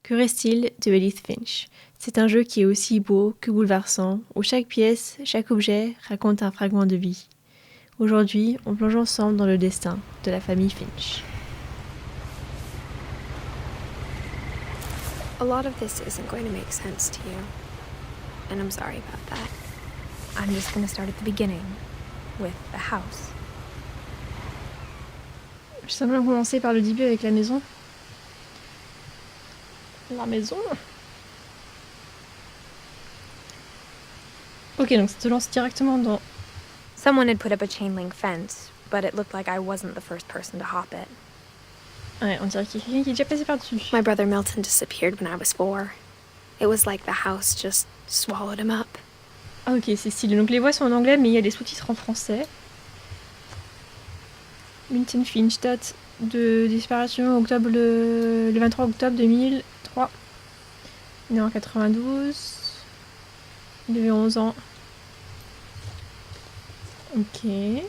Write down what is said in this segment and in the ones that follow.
Que reste-t-il de Edith Finch? C'est un jeu qui est aussi beau que bouleversant, où chaque pièce, chaque objet raconte un fragment de vie. Aujourd'hui, on plonge ensemble dans le destin de la famille Finch. A lot of this isn't going to make sense to you, and I'm sorry about that. I'm just going to start at the beginning, with the house. Je vais simplement commencer par le début avec la maison. La maison. Ok, donc ça te lance directement dans... Someone had put up a chain link fence, but it looked like I wasn't the first person to hop it. Ouais, on dirait qu'il y a quelqu'un qui est déjà passé par-dessus. My brother Milton disappeared when I was 4. It was like the house just swallowed him up. Ah ok, c'est stylé. Donc les voix sont en anglais, mais il y a des sous-titres en français. Milton Finch, date de disparition le 23 octobre 2003. Né en 92. Il avait 11 ans. Ok. Du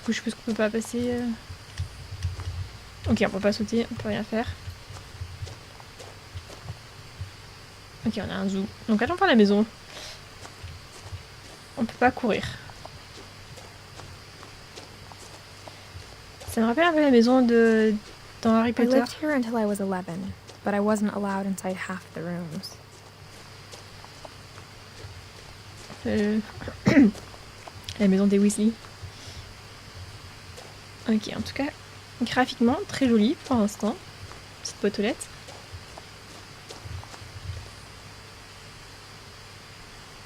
coup, je suppose qu'on peut pas passer... Ok, on peut pas sauter, on peut rien faire. Ok, on a un zoo. Donc allons par la maison. On peut pas courir. Ça me rappelle un peu la maison dans Harry I Potter. lived here until I was 11, but I wasn't allowed inside half the rooms. La maison des Weasley. Ok, en tout cas, graphiquement, très joli pour l'instant. Petite boîte aux lettres.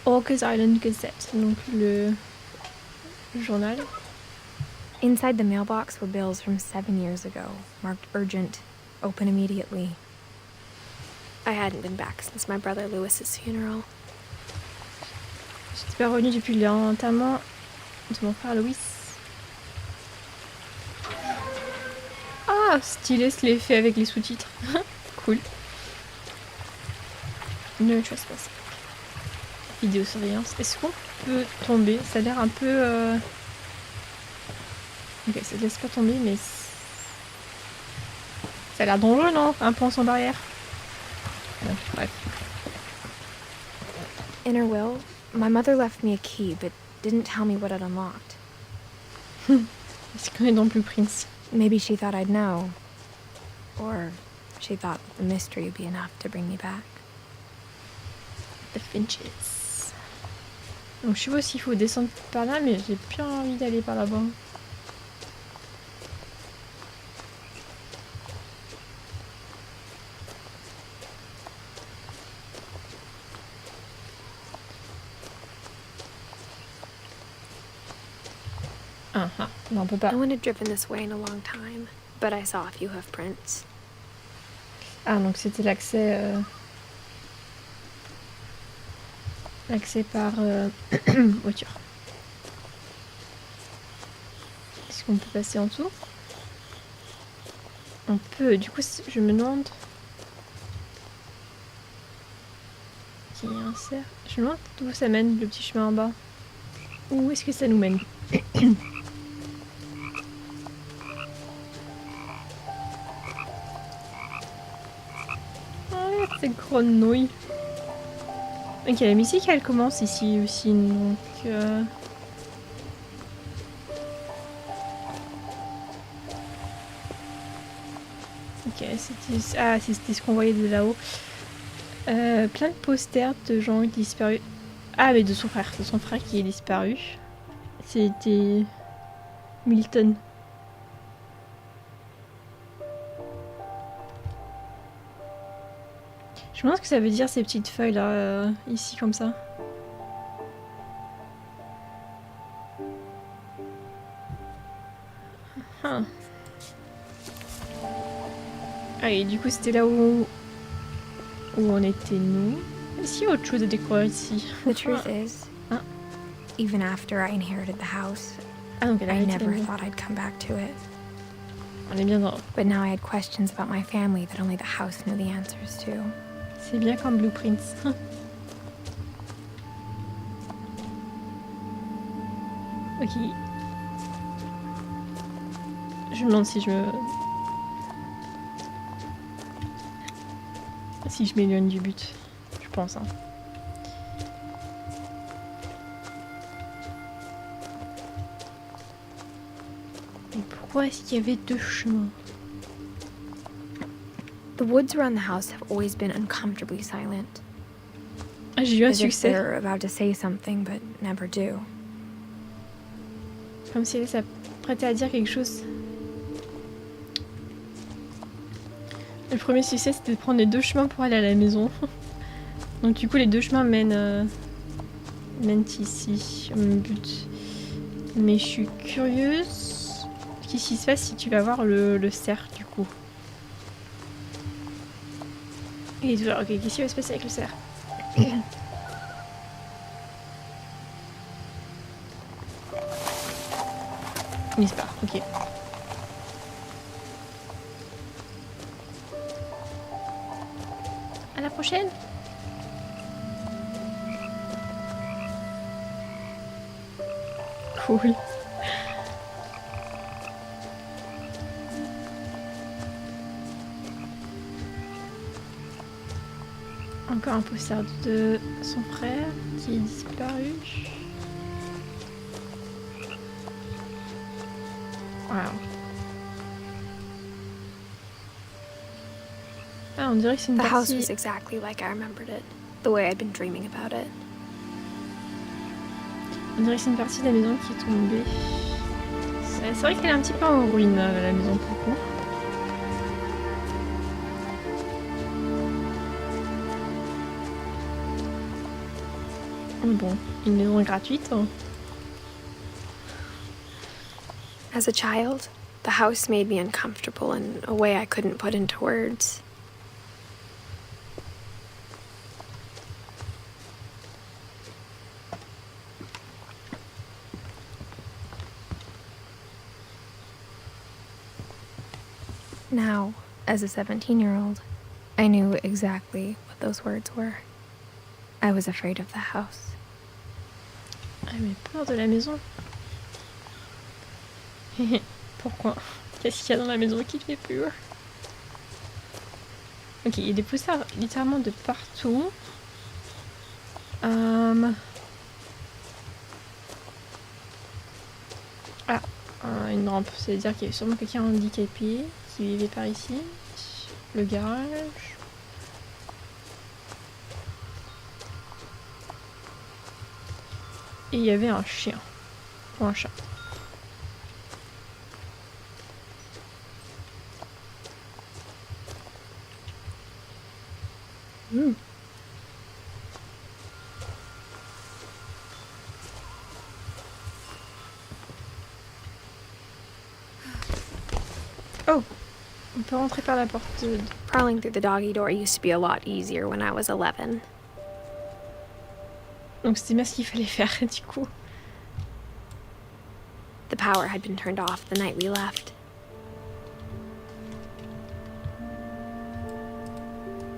Orcas Island Gazette, donc le journal. Inside the mailbox were bills from 7 years ago, marked urgent, open immediately. I hadn't been back since my brother Lewis's funeral. J'étais pas revenue depuis l'enterrement de mon frère Louis. Ah, stylé ce l'effet avec les sous-titres. Cool. Ne trespass. Vidéo surveillance. Est-ce qu'on peut tomber? Ça a l'air un peu... Ok, ça te laisse pas tomber, mais... Ça a l'air dangereux, non? Un pont sans barrière. Non, bref. In her will, my mother left me a key, but didn't tell me what it unlocked. Est-ce qu'on est dans Blueprints? Maybe she thought I'd know. Or she thought the mystery would be enough to bring me back. The Finches. Donc je sais pas s'il faut descendre par là, mais j'ai bien envie d'aller par là-bas. Ah ah, non on peut pas. No one had driven this way in a long time, but I saw a few hoof prints. Ah donc c'était l'accès... L'accès par voiture. Est-ce qu'on peut passer en dessous? On peut, du coup je me demande... Qu'il y a un cerf. Je me demande d'où ça mène le petit chemin en bas. Où est-ce que ça nous mène? Ah, cette grenouille. Ok, la musique elle commence ici aussi, donc... Ok, c'était... Ah, c'était ce qu'on voyait de là-haut. Plein de posters de gens disparus. Ah, mais de son frère qui est disparu. C'était... Milton. Je me demande ce que ça veut dire ces petites feuilles là, ici comme ça. Ah. Ah et du coup c'était là où on était nous. Est-ce qu'il y a autre chose à découvrir ici? The truth is, Ah. even after I inherited the house, Ah donc elle a I arrêté never la maison. thought I'd come back to it. On est bien dans... But now I had questions about my family that only the house knew the answers to. C'est bien comme Blueprints. Ok. Je me demande si je me... Si je m'éloigne du but, je pense. Hein. Mais pourquoi est-ce qu'il y avait 2 chemins? The woods around the house have always been uncomfortably silent. Ah, j'ai eu un As if succès. they're about to say something but never do. Comme si elle s'apprêtait à dire quelque chose. Le premier succès, c'était de prendre les 2 chemins pour aller à la maison. Donc du coup, les 2 chemins mènent ici, au même but. Mais je suis curieuse. Qu'est-ce qui se passe si tu vas voir le cerf, du coup? Et ok, qu'est-ce qui va se passer avec le cerf? Il se part, ok. À la prochaine. Cool. Encore un poster de son frère qui est disparu. Wow. Ah, on dirait que c'est une The house partie... was exactly like I remembered it, the way I'd been dreaming about it. On dirait que c'est une partie de la maison qui est tombée. C'est vrai qu'elle est un petit peu en ruine, la maison, pour le coup. Bon, une maison gratuite. Hein. As a child, the house made me uncomfortable in a way I couldn't put into words. Now, as a 17-year-old, I knew exactly what those words were. I was afraid of the house. Ah, mais peur de la maison. Pourquoi? Qu'est-ce qu'il y a dans la maison qui te fait peur? Ok, il y a des posters littéralement de partout. Ah, une rampe. C'est-à-dire qu'il y avait sûrement quelqu'un handicapé qui vivait par ici. Le garage. Et il y avait un chien. Ou un chat. Mmh. Oh, on peut rentrer par la porte. Prowling through the doggy door used to be a lot easier when I was 11. Donc c'était bien ce qu'il fallait faire du coup. The power had been turned off the night we left.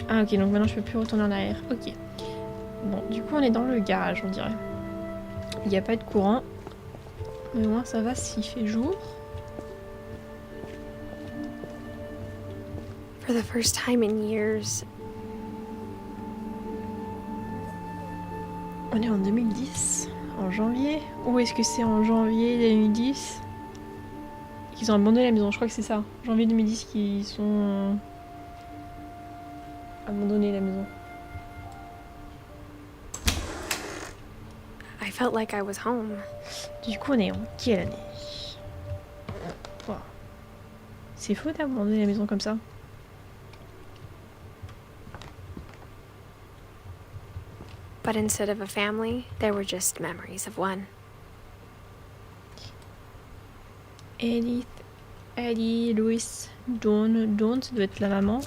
Ah ok, donc maintenant je peux plus retourner en arrière. Ok. Bon, du coup on est dans le garage, on dirait. Il n'y a pas de courant. Mais au moins ça va s'il fait jour. For the first time in years, On est en 2010, en janvier. Ou est-ce que c'est en janvier 2010 qu'ils ont abandonné la maison? Je crois que c'est ça. Janvier 2010 qu'ils sont abandonné la maison. I felt like I was home. Du coup on est en quelle année? Wow. C'est faux d'abandonner la maison comme ça. But instead of a family, there were just memories of one. Edith, Ellie, Louis, Dawn, ça doit être la maman.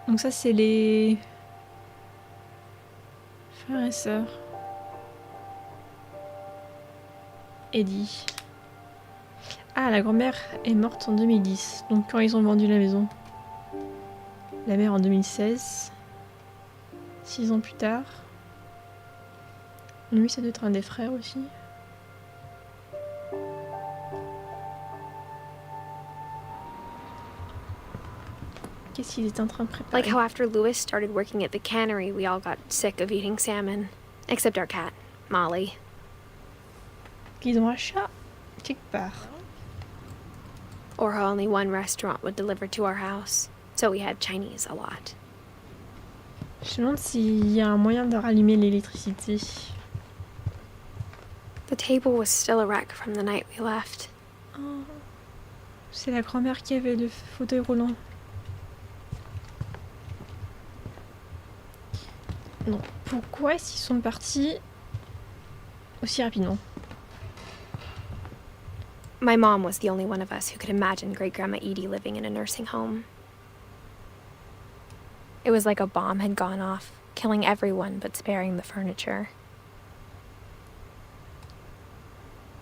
Donc ça c'est les frères et sœurs. Eddie. Ah, la grand-mère est morte en 2010. Donc quand ils ont vendu la maison. La mère en 2016. 6 ans plus tard. Lui, ça doit être un des frères aussi. Ok, Qu'est-ce qu'il est en train de préparer? Like how after Lewis started working at the cannery, we all got sick of eating salmon. Except our cat, Molly. Qu'ils ont un chat quelque part. Or how only one restaurant would deliver to our house. So we had Chinese a lot. Je me demande s'il y a un moyen de rallumer l'électricité. The table was still a wreck from the night we left. Oh. C'est la grand-mère qui avait le fauteuil roulant. Non. Pourquoi est-ce qu'ils sont partis aussi rapidement? My mom was the only one of us who could imagine Great-Grandma Edie living in a nursing home. It was like a bomb had gone off, killing everyone but sparing the furniture.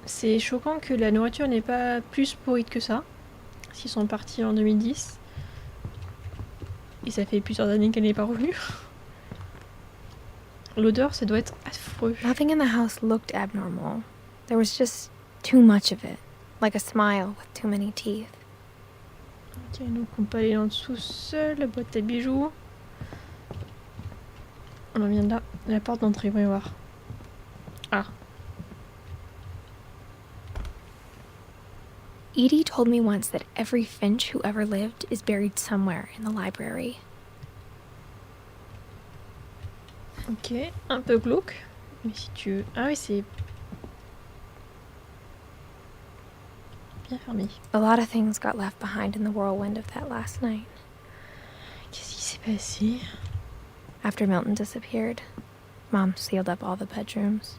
C'est choquant que la nourriture n'est pas plus pourrite que ça. S'ils sont partis en 2010. Et ça fait plusieurs années qu'elle n'est pas revenue. L'odeur, ça doit être affreux. Nothing in the house looked abnormal. There was just too much of it, like a smile with too many teeth. Ok, donc on peut aller en dessous seul, la boîte à bijoux. On en vient de là, la porte d'entrée, voyons voir. Ah. Edie told me once that every Finch who ever lived is buried somewhere in the library. Ok, un peu glauque. Mais si tu veux... Ah oui, c'est... bien fermé. A lot of things got left behind in the whirlwind of that last night. Qu'est-ce qui s'est passé? After Milton disappeared, Mom sealed up all the bedrooms.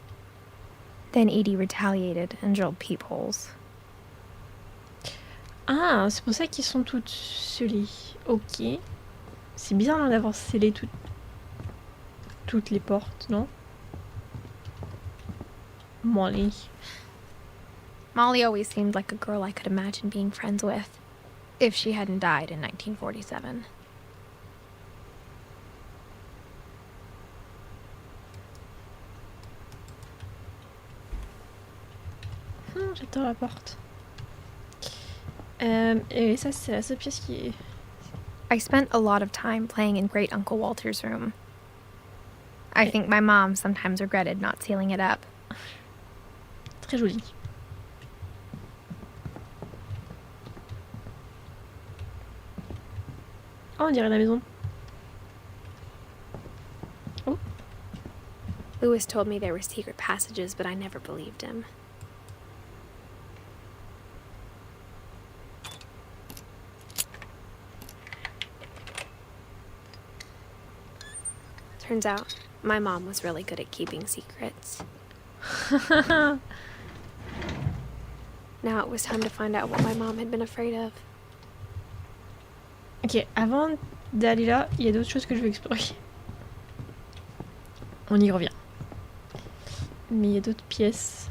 Then Edie retaliated and drilled peepholes. Ah, c'est pour ça qu'ils sont toutes scellées. Ok. C'est bizarre hein, d'avoir scellé toutes les portes, non? Molly. Molly always seemed like a girl I could imagine being friends with, if she hadn't died in 1947. J'attends la porte. Et ça, c'est la seule pièce qui est... I spent a lot of time playing in Great Uncle Walter's room. I think my mom sometimes regretted not sealing it up. Très jolie. Oh, on dirait la maison. Oh. Lewis told me there were secret passages, but I never believed him. Turns out, my mom was really good at keeping secrets. Now it was time to find out what my mom had been afraid of. Ok, avant d'aller là, il y a d'autres choses que je veux explorer. On y revient. Mais il y a d'autres pièces.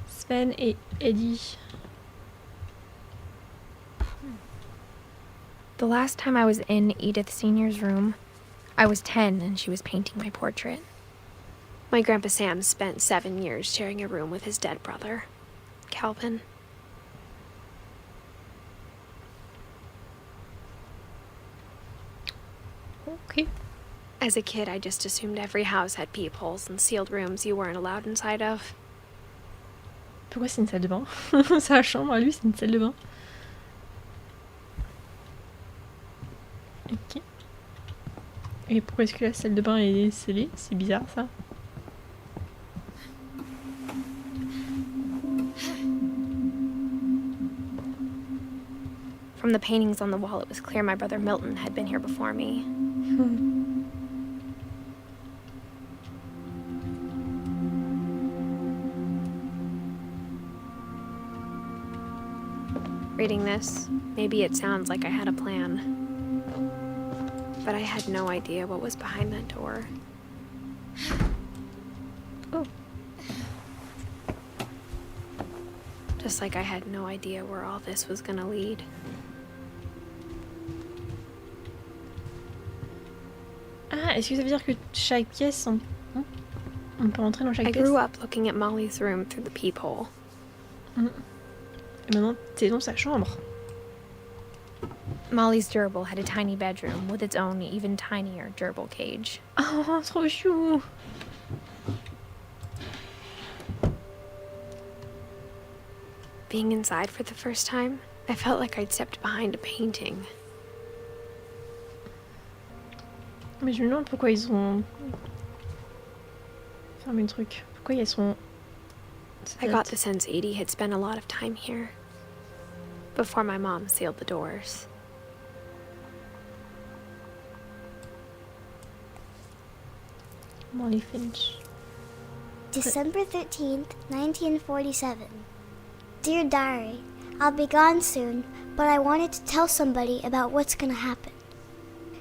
Sven et Eddie. The last time I was in Edith Sr.'s room, I was 10 and she was painting my portrait. My Grandpa Sam spent 7 years sharing a room with his dead brother, Calvin. Ok. As a kid, I just assumed every house had peepholes and sealed rooms you weren't allowed inside of. Pourquoi c'est une salle de bain? Sa chambre à lui, c'est une salle de bain. Ok. Et pourquoi est-ce que la salle de bain est scellée? C'est bizarre ça. From the paintings on the wall, it was clear my brother Milton had been here before me. Reading this, maybe it sounds like I had a plan. But I had no idea what was behind that door. Oh. Just like I had no idea where all this was gonna lead. Ah, est-ce que ça veut dire que chaque pièce, on peut entrer dans chaque I pièce? grew up looking at Molly's room through the peephole. Mm. Et maintenant, t'es dans sa chambre. Molly's gerbil had a tiny bedroom with its own even tinier gerbil cage. Oh, trop chou. Being inside for the first time, I felt like I'd stepped behind a painting. Mais je me demande pourquoi ils ont fermé le truc. Pourquoi ils sont... I got the sense Edie had spent a lot of time here before my mom sealed the doors. Molly Finch. December 13th, 1947. Dear Diary, I'll be gone soon, but I wanted to tell somebody about what's gonna happen.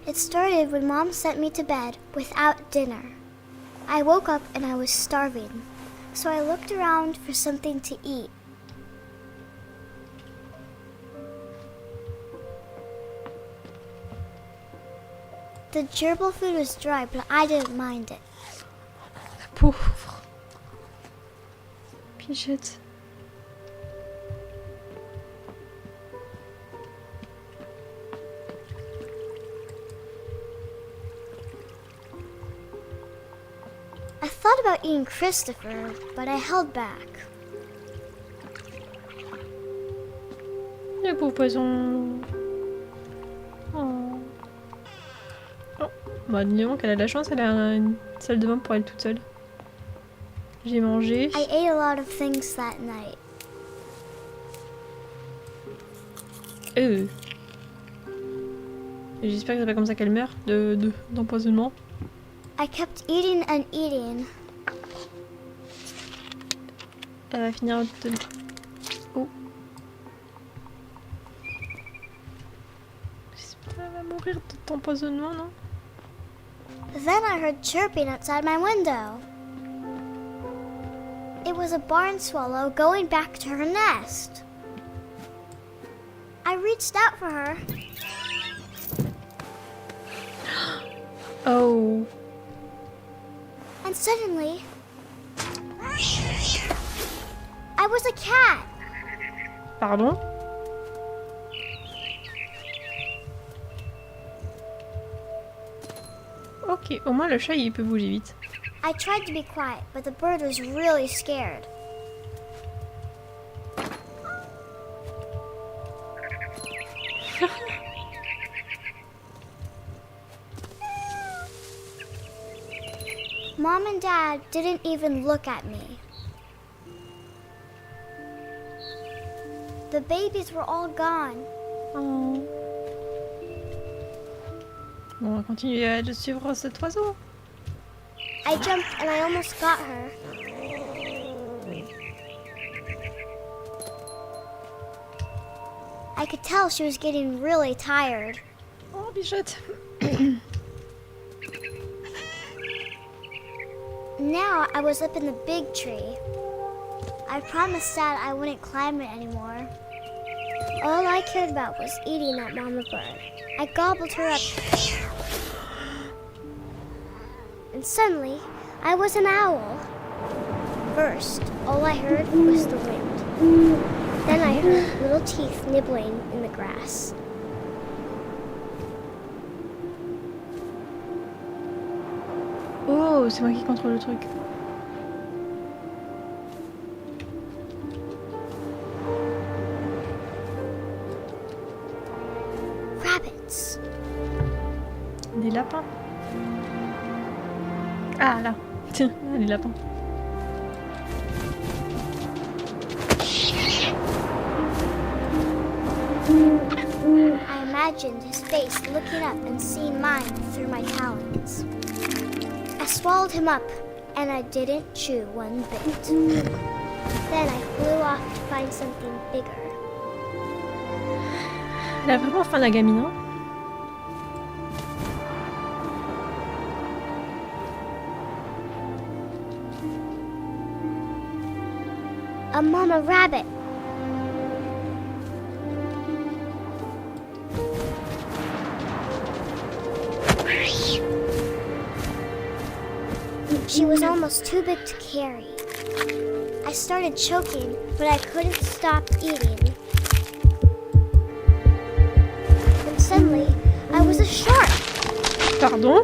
It started when Mom sent me to bed without dinner. I woke up and I was starving, so I looked around for something to eat. The gerbil food was dry, but I didn't mind it. La pauvre. Pichette. I thought about eating Christopher, but I held back. Le pauvre poisson. Oh. Oh. Bah, dis-donc qu'elle a de la chance, elle a une salle de bain pour elle toute seule. J'ai mangé. I ate a lot of things that night. J'espère que c'est pas comme ça qu'elle meurt d'empoisonnement. I kept eating and eating. Elle va finir de... Oh. J'espère qu'elle va mourir d'empoisonnement, non? Then I heard chirping outside my window. It was a barn swallow going back to her nest. I reached out for her. Oh. And suddenly, I was a cat. Pardon? Ok, au moins le chat il peut bouger vite. I tried to be quiet, but the bird was really scared. Mom and Dad didn't even look at me. The babies were all gone. Oh. Bon, on va continuer de suivre cet oiseau. I jumped and I almost got her. I could tell she was getting really tired. Oh, bichette. Now I was up in the big tree. I promised Dad I wouldn't climb it anymore. All I cared about was eating that mama bird. I gobbled her up. And suddenly, I was an owl. First, all I heard was the wind. Then I heard little teeth nibbling in the grass. Oh, c'est moi qui contrôle le truc. Rabbits. Des lapins. Ah là. Tiens, les lapins. I imagined his face looking up and seeing mine through my talons. I swallowed him up, and I didn't chew one bit. Then I flew off to find something bigger. Elle a vraiment faim la gamine, hein? A mama rabbit. She was almost too big to carry. I started choking, but I couldn't stop eating. shark! Pardon?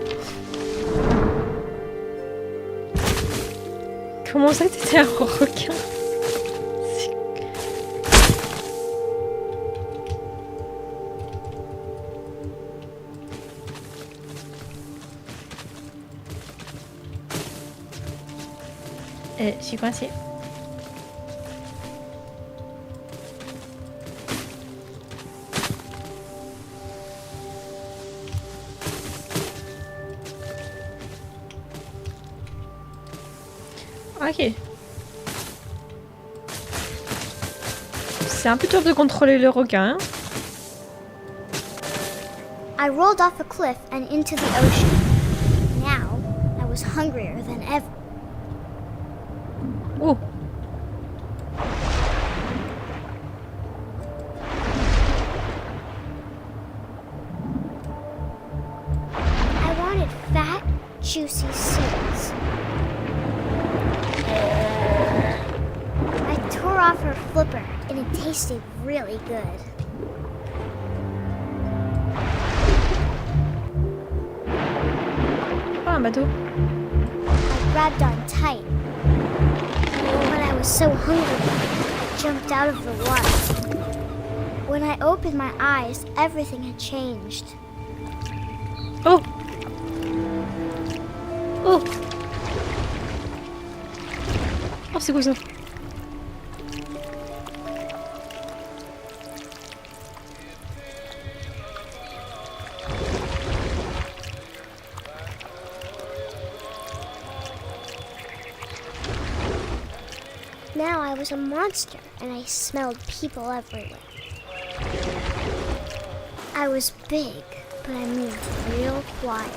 Comment ça t'étais un requin? Je suis coincée. Ok. C'est un peu dur de contrôler le requin. Hein? I rolled off a cliff and into the ocean. Now, I was hungrier than ever. Oh. I wanted fat, juicy seeds. I tore off her flipper and it tasted really good. Oh, un bateau. I grabbed on tight. But I was so hungry, I jumped out of the water. When I opened my eyes, everything had changed. Oh. Oh. Oh, c'est quoi ça? Now I was a monster, and I smelled people everywhere. I was big, but I moved real quiet.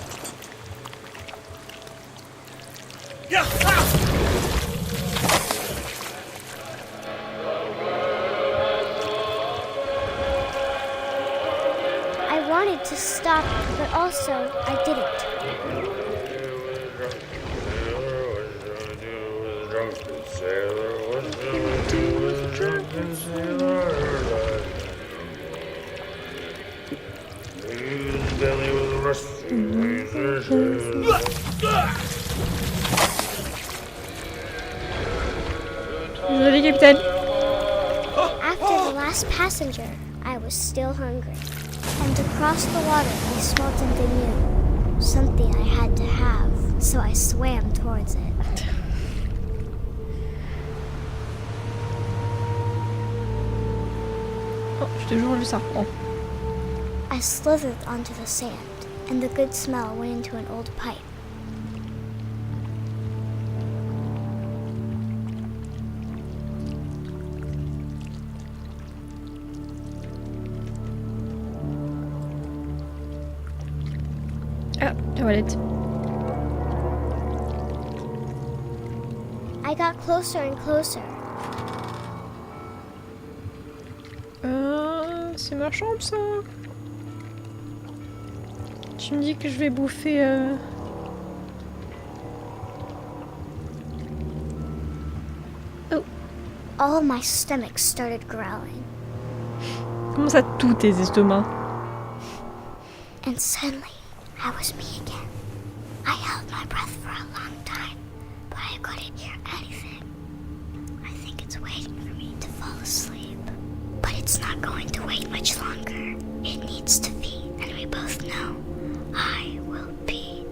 I wanted to stop, but also I didn't. Désolé, capitaine. After the last passenger, I was still hungry. And across the water, I smelled something new. Something I had to have, so I swam towards it. Oh, je te jure, le serpent. I slithered onto the sand, and the good smell went into an old pipe. Ah, toilette. I got closer and closer. C'est ma chambre, ça. Tu me dis que je vais bouffer... Oh. All my stomach started growling. Comment ça, tous tes estomacs? And suddenly, I was me again. I held my breath for a long time, but I couldn't hear anything. I think it's waiting for me to fall asleep. But it's not going to wait much longer. It needs to feed, and we both know I will be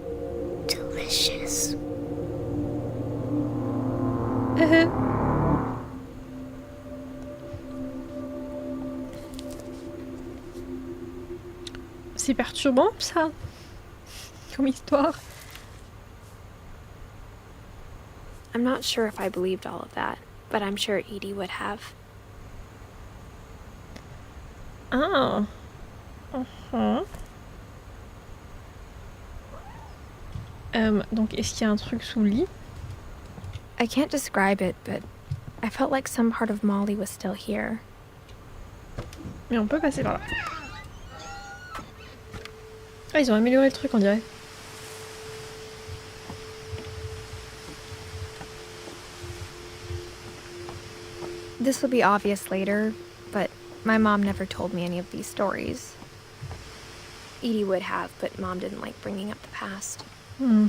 delicious. C'est perturbant, ça, comme histoire. I'm not sure if I believed all of that, but I'm sure Edie would have. Ah. Donc, est-ce qu'il y a un truc sous le lit? I can't describe it, but I felt like some part of Molly was still here. Mais on peut passer par là. Ah, ils ont amélioré le truc, on dirait. This will be obvious later, but my mom never told me any of these stories. Edie would have, but Mom didn't like bringing up the past. Hmm.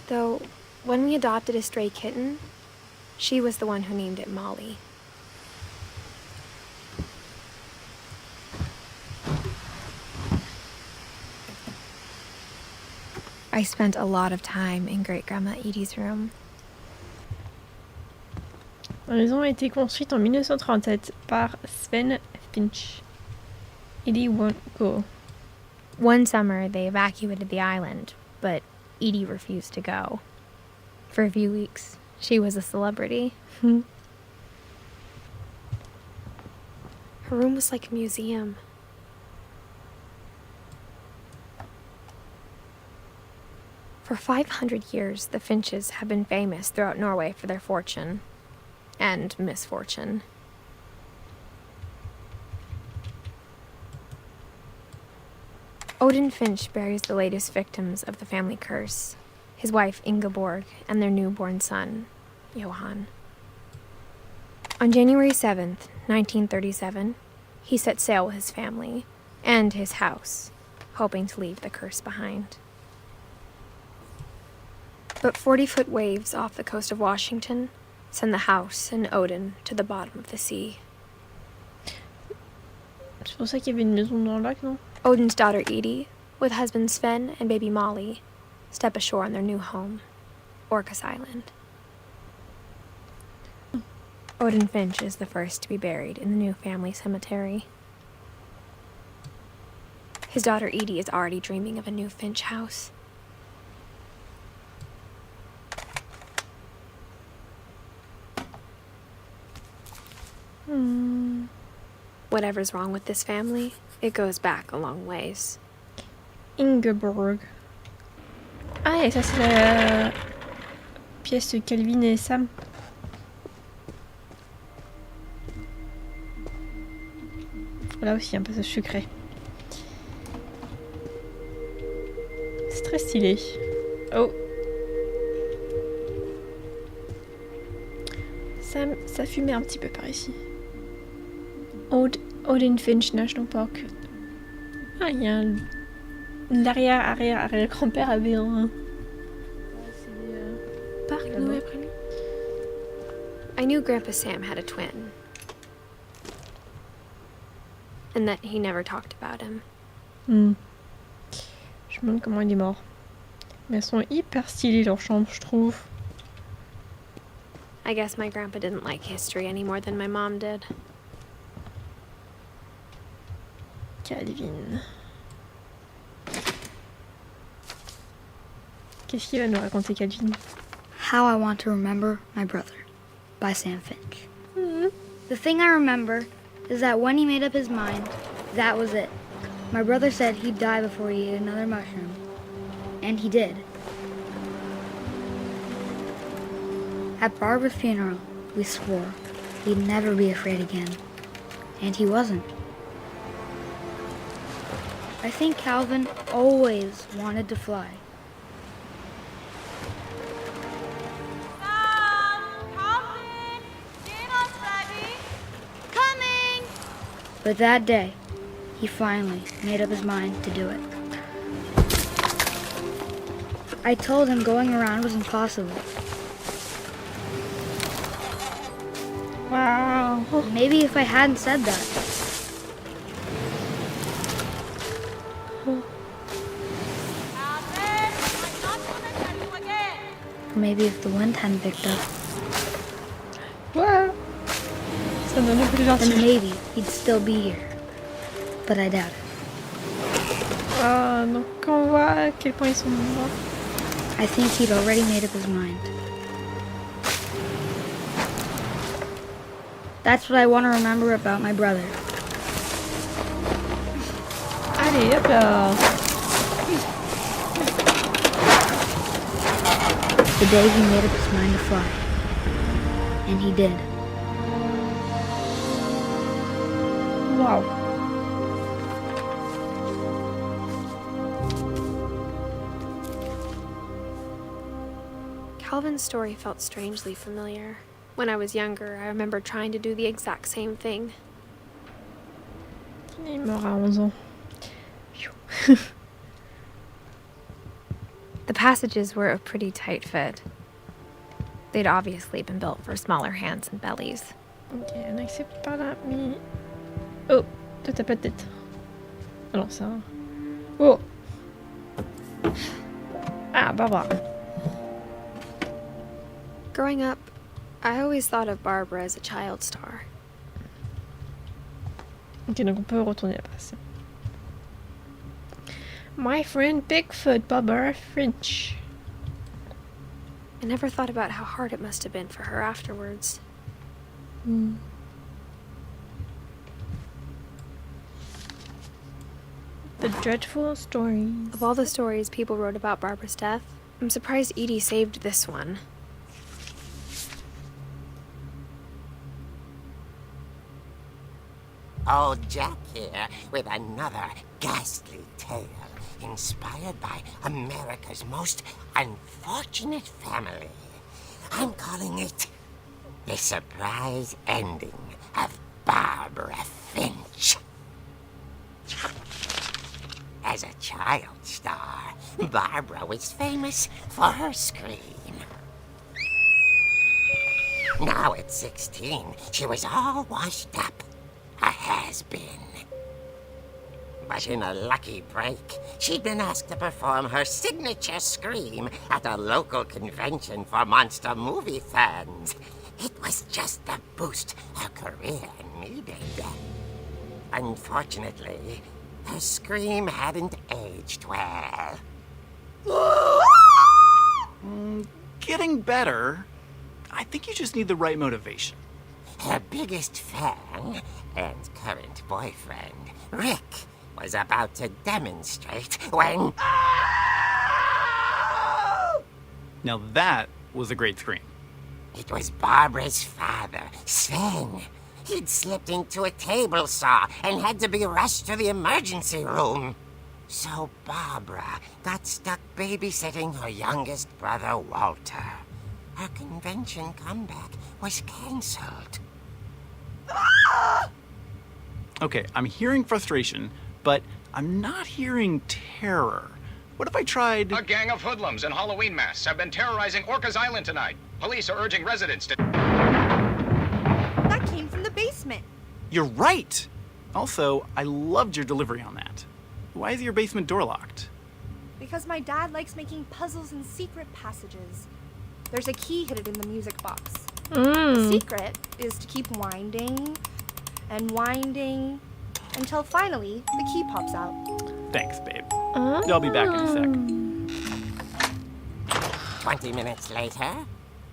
Though, when we adopted a stray kitten, she was the one who named it Molly. I spent a lot of time in Great-Grandma Edie's room. La maison a été construite en 1937 par Sven Finch. Edie won't go. One summer, they evacuated the island, but Edie refused to go. For a few weeks, she was a celebrity. Her room was like a museum. For 500 years, the Finches have been famous throughout Norway for their fortune and misfortune. Odin Finch buries the latest victims of the family curse, his wife Ingeborg and their newborn son, Johan. On January 7th, 1937, he set sail with his family and his house, hoping to leave the curse behind. But 40-foot waves off the coast of Washington send the house and Odin to the bottom of the sea. C'est pour ça qu'il y avait une maison dans le lac, non? Odin's daughter Edie, with husband Sven and baby Molly, step ashore on their new home, Orcas Island. Odin Finch is the first to be buried in the new family cemetery. His daughter Edie is already dreaming of a new Finch house. Whatever's wrong with this family, it goes back a long ways. Ingeborg. Ah, et ça c'est la pièce de Calvin et Sam. Là aussi un passage secret. C'est très stylé. Oh. Ça fumait un petit peu par ici. Odin Finch National Park. Ah, il y a un... L'arrière-arrière-arrière-grand-père avait un... parc nommé après lui. I knew Grandpa Sam had a twin. And that he never talked about him. Je me demande comment il est mort. Mais elles sont hyper stylées leurs chambres, je trouve. I guess my grandpa didn't like history any more than my mom did. Calvin. Qu'est-ce qu'il va nous raconter, Calvin? How I Want to Remember My Brother by Sam Finch. The thing I remember is that when he made up his mind, that was it. My brother said he'd die before he ate another mushroom. And he did. At Barbara's funeral, we swore he'd never be afraid again. And he wasn't. I think Calvin always wanted to fly. But that day, he finally made up his mind to do it. I told him going around was impossible. Wow. Maybe if I hadn't said that. Or maybe if the wind hadn't picked up. Wow. Ça donne un peu de Then vertige. maybe he'd still be here. But I doubt it. Donc quand on voit à quel point ils sont morts. I think he'd already made up his mind. That's what I want to remember about my brother. Allez, hop là. The day he made up his mind to fly. And he did. Wow. Calvin's story felt strangely familiar. When I was younger, I remember trying to do the exact same thing. Il est mort à 11 ans. The passages were a pretty tight fit. They'd obviously been built for smaller hands and bellies. Ok, on accepte par là, mais... Oh, toi t'as pas de tête. Alors ça... Oh. Ah, Barbara. Growing up, I always thought of Barbara as a child star. Ok, donc on peut retourner là-bas. C'est bon. My friend Bigfoot, Barbara Finch. I never thought about how hard it must have been for her afterwards. Hmm. The dreadful stories. Of all the stories people wrote about Barbara's death, I'm surprised Edie saved this one. Old Jack here with another ghastly tale inspired by America's most unfortunate family. I'm calling it The Surprise Ending of Barbara Finch. As a child star, Barbara was famous for her scream. Now at 16, she was all washed up. A has-been. But in a lucky break, she'd been asked to perform her signature scream at a local convention for monster movie fans. It was just the boost her career needed. Unfortunately, her scream hadn't aged well. Getting better. I think you just need the right motivation. Her biggest fan and current boyfriend, Rick, was about to demonstrate when... Now that was a great scream. It was Barbara's father, Sven. He'd slipped into a table saw and had to be rushed to the emergency room. So Barbara got stuck babysitting her youngest brother, Walter. Her convention comeback was cancelled. Okay, I'm hearing frustration, but I'm not hearing terror. What if I tried... A gang of hoodlums in Halloween masks have been terrorizing Orcas Island tonight. Police are urging residents to... That came from the basement. You're right! Also, I loved your delivery on that. Why is your basement door locked? Because my dad likes making puzzles and secret passages. There's a key hidden in the music box. The secret is to keep winding and winding until finally the key pops out. Thanks, babe. I'll be back in a sec. 20 minutes later,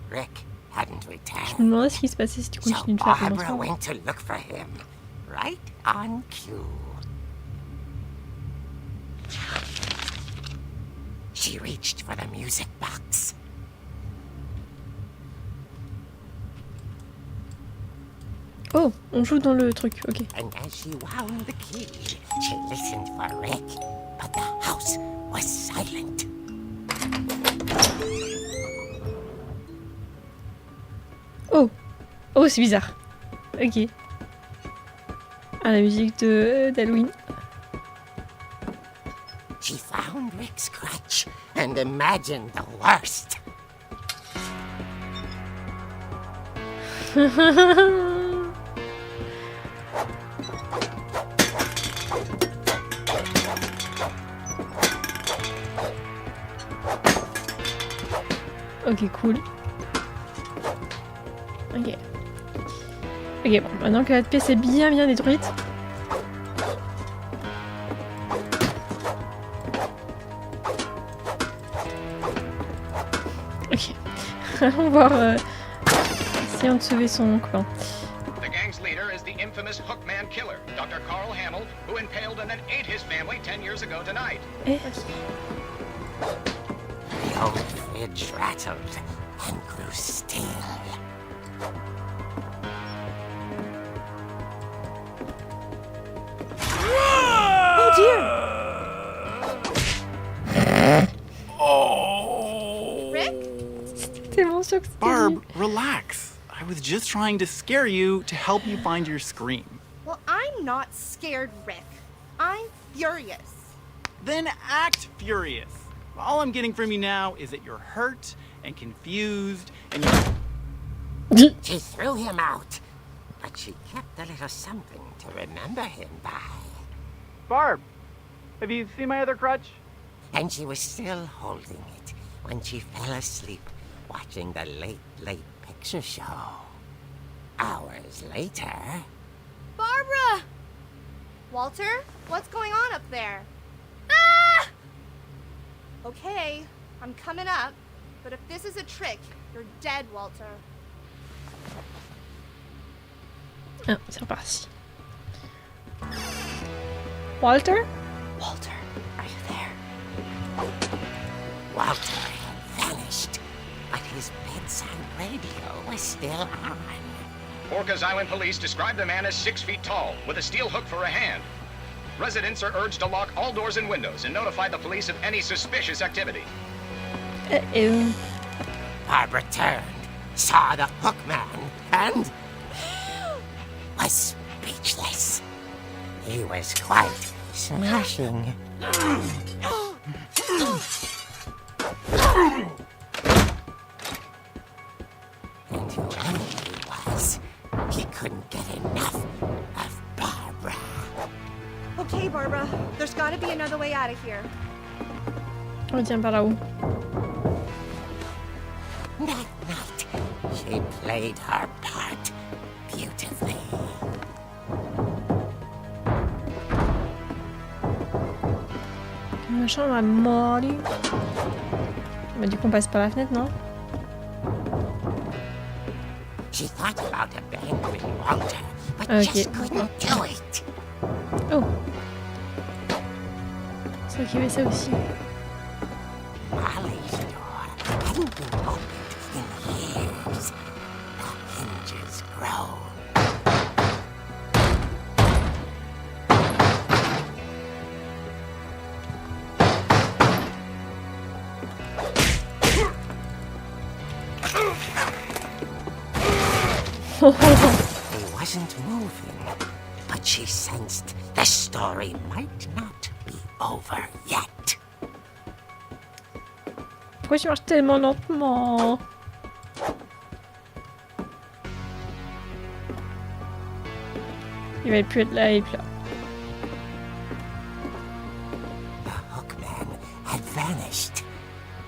Rick hadn't Je me returned. demandais ce qui se passait si tu So continues de faire pendant ce Barbara temps. went to look for him, right on cue. She reached for the music box. Oh, on joue dans le truc, ok. And as she wound the key, she listened for Rick, but the house was silent. Oh, oh, c'est bizarre. Ok. Ah, la musique d'Halloween. She found Rick's crutch and imagined the worst. Ok, cool. Ok. Ok, bon, maintenant que la pièce est bien détruite. Ok. Allons voir essayons de sauver son copain. The gang's leader is the infamous Hookman killer, Dr. Carl Hamill, who impaled and then ate his family 10 years ago tonight. Eh, The old fridge rattled and grew still. Oh dear! Oh! Rick? tellement sûr que c'était Barb, lui. relax. I was just trying to scare you to help you find your scream. Well, I'm not scared, Rick. I'm furious. then act furious. All I'm getting from you now is that you're hurt and confused and you... She threw him out, but she kept a little something to remember him by. Barb, have you seen my other crutch? And she was still holding it when she fell asleep watching the late picture show. Hours later... Barbara! Walter, what's going on up there? Ah! Okay, I'm coming up, but if this is a trick, you're dead, Walter. Ah, c'est reparti. Walter? Walter, are you there? Walter had vanished, but his bedside radio was still on. Orcas Island police describe the man as 6 feet tall, with a steel hook for a hand. Residents are urged to lock all doors and windows and notify the police of any suspicious activity. Uh-oh. Barbara turned, saw the hook man, and was speechless. He was quite smashing. And whoever he was, he couldn't get enough of Barbara. Okay, Barbara, there's gotta be another way out of here. On tient par là-haut. That night, she played her part beautifully. Ma chambre a mordu. Bah, du coup, on passe par la fenêtre, non? She thought about abandoning Walter, but Okay. just couldn't do it. Oh. C'est vrai qu'il y avait ça aussi. Molly's door hadn't been opened in years. The hinges groaned. He wasn't moving, but she sensed the story might not be over yet. Pourquoi tu marches tellement lentement? Il va plus être là et plus là. The hookman had vanished.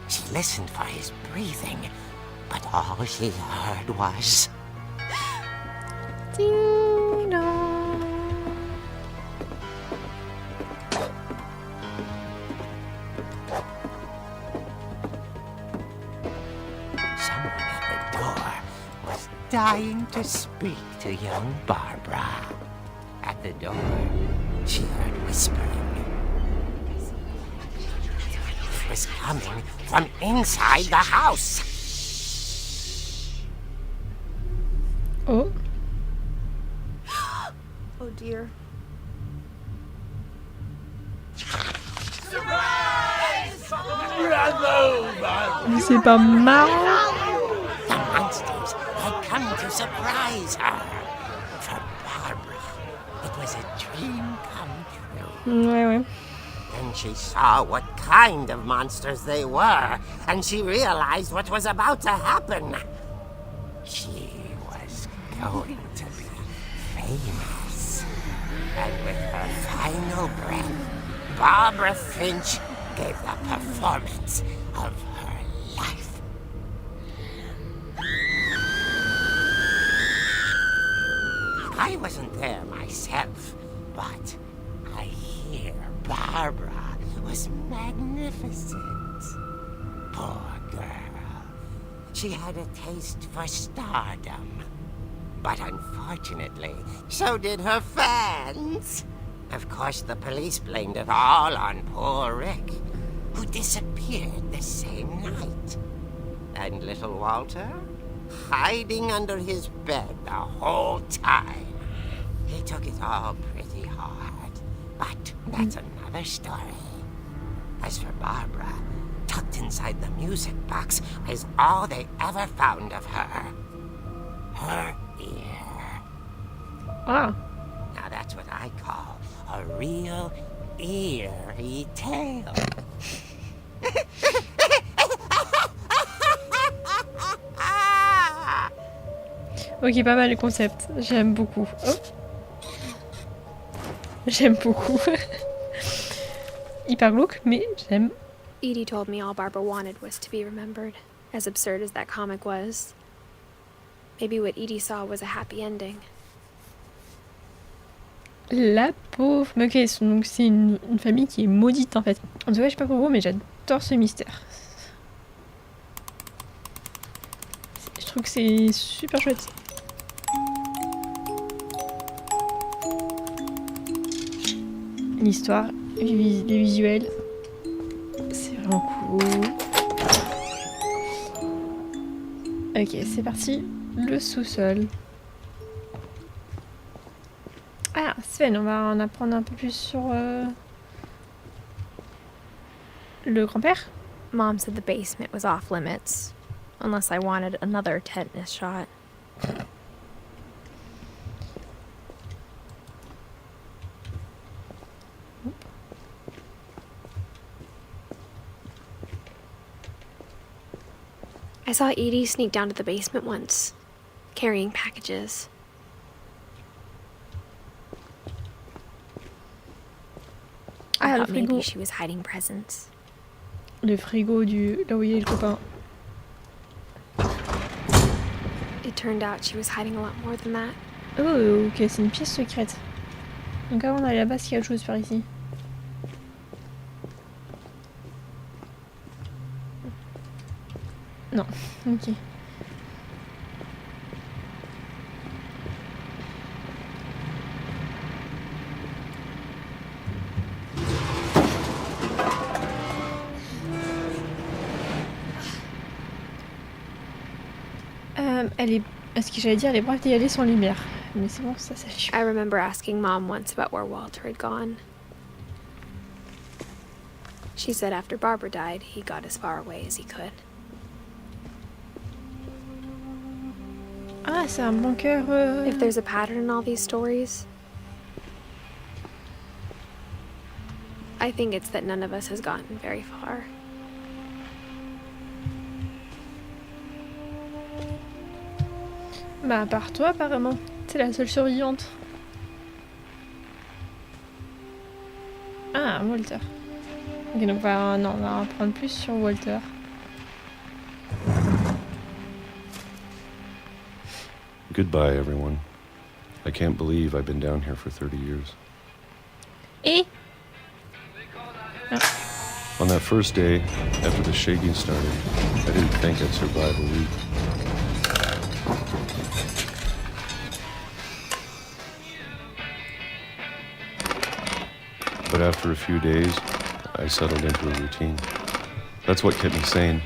She listened for his breathing, but all she heard was... Ding dong. Someone at the door was dying to speak to young Barbara. At the door, she heard whispering. It was coming from inside the house. Oh. Oh dear. Mais c'est pas marrant. The monsters had come to surprise her. For Barbara, it was a dream come true. Ouais, ouais. Then she saw what kind of monsters they were, and she realized what was about to happen. She was going to be famous. And with her final breath, Barbara Finch gave the performance of her life. I wasn't there myself, but I hear Barbara was magnificent. Poor girl. She had a taste for stardom. But unfortunately, so did her fans. Of course, the police blamed it all on poor Rick, who disappeared the same night. And little Walter, hiding under his bed the whole time. He took it all pretty hard, but that's another story. As for Barbara, tucked inside the music box is all they ever found of her. Her ear. Ah. Now that's what I call a real eerie tale. Ok, pas mal le concept. J'aime beaucoup. Oh. J'aime beaucoup. Hyper glauque, mais j'aime. Edie told me all Barbara wanted was to be remembered, as absurd as that comic was. Maybe what Edie saw was a happy ending. La pauvre. Mais ok, donc c'est une famille qui est maudite en fait. En tout cas, je sais pas pour vous, mais j'adore ce mystère. Je trouve que c'est super chouette. L'histoire, les visuels, c'est vraiment cool. Ok, c'est parti. Le sous-sol. Ah, Sven, on va en apprendre un peu plus sur le grand-père. Mom said the basement was off limits, unless I wanted another tetanus shot. I saw Edie sneak down to the basement once, carrying packages. I thought maybe she was hiding presents. Le frigo du là où il y a le copain. It turned out she was hiding a lot more than that. Oh, ok, c'est une pièce secrète. Donc avant d'aller là-bas, il y a autre chose par ici. Non, ok. Ce que j'allais dire, elle est brave d'y aller sans lumière. Mais c'est bon, ça suffit. I remember asking Mom once about where Walter had gone. She said after Barbara died, he got as far away as he could. Ah, c'est un bunker. If there's a pattern in all these stories, I think it's that none of us has gotten very far. Bah, à part toi, apparemment. C'est la seule survivante. Ah, Walter. Ok, donc on va apprendre plus sur Walter. Goodbye, everyone. I can't believe I've been down here for 30 years. Et On that first day, after the shaking started, I didn't think I'd survive a week. But after a few days, I settled into a routine. That's what kept me sane.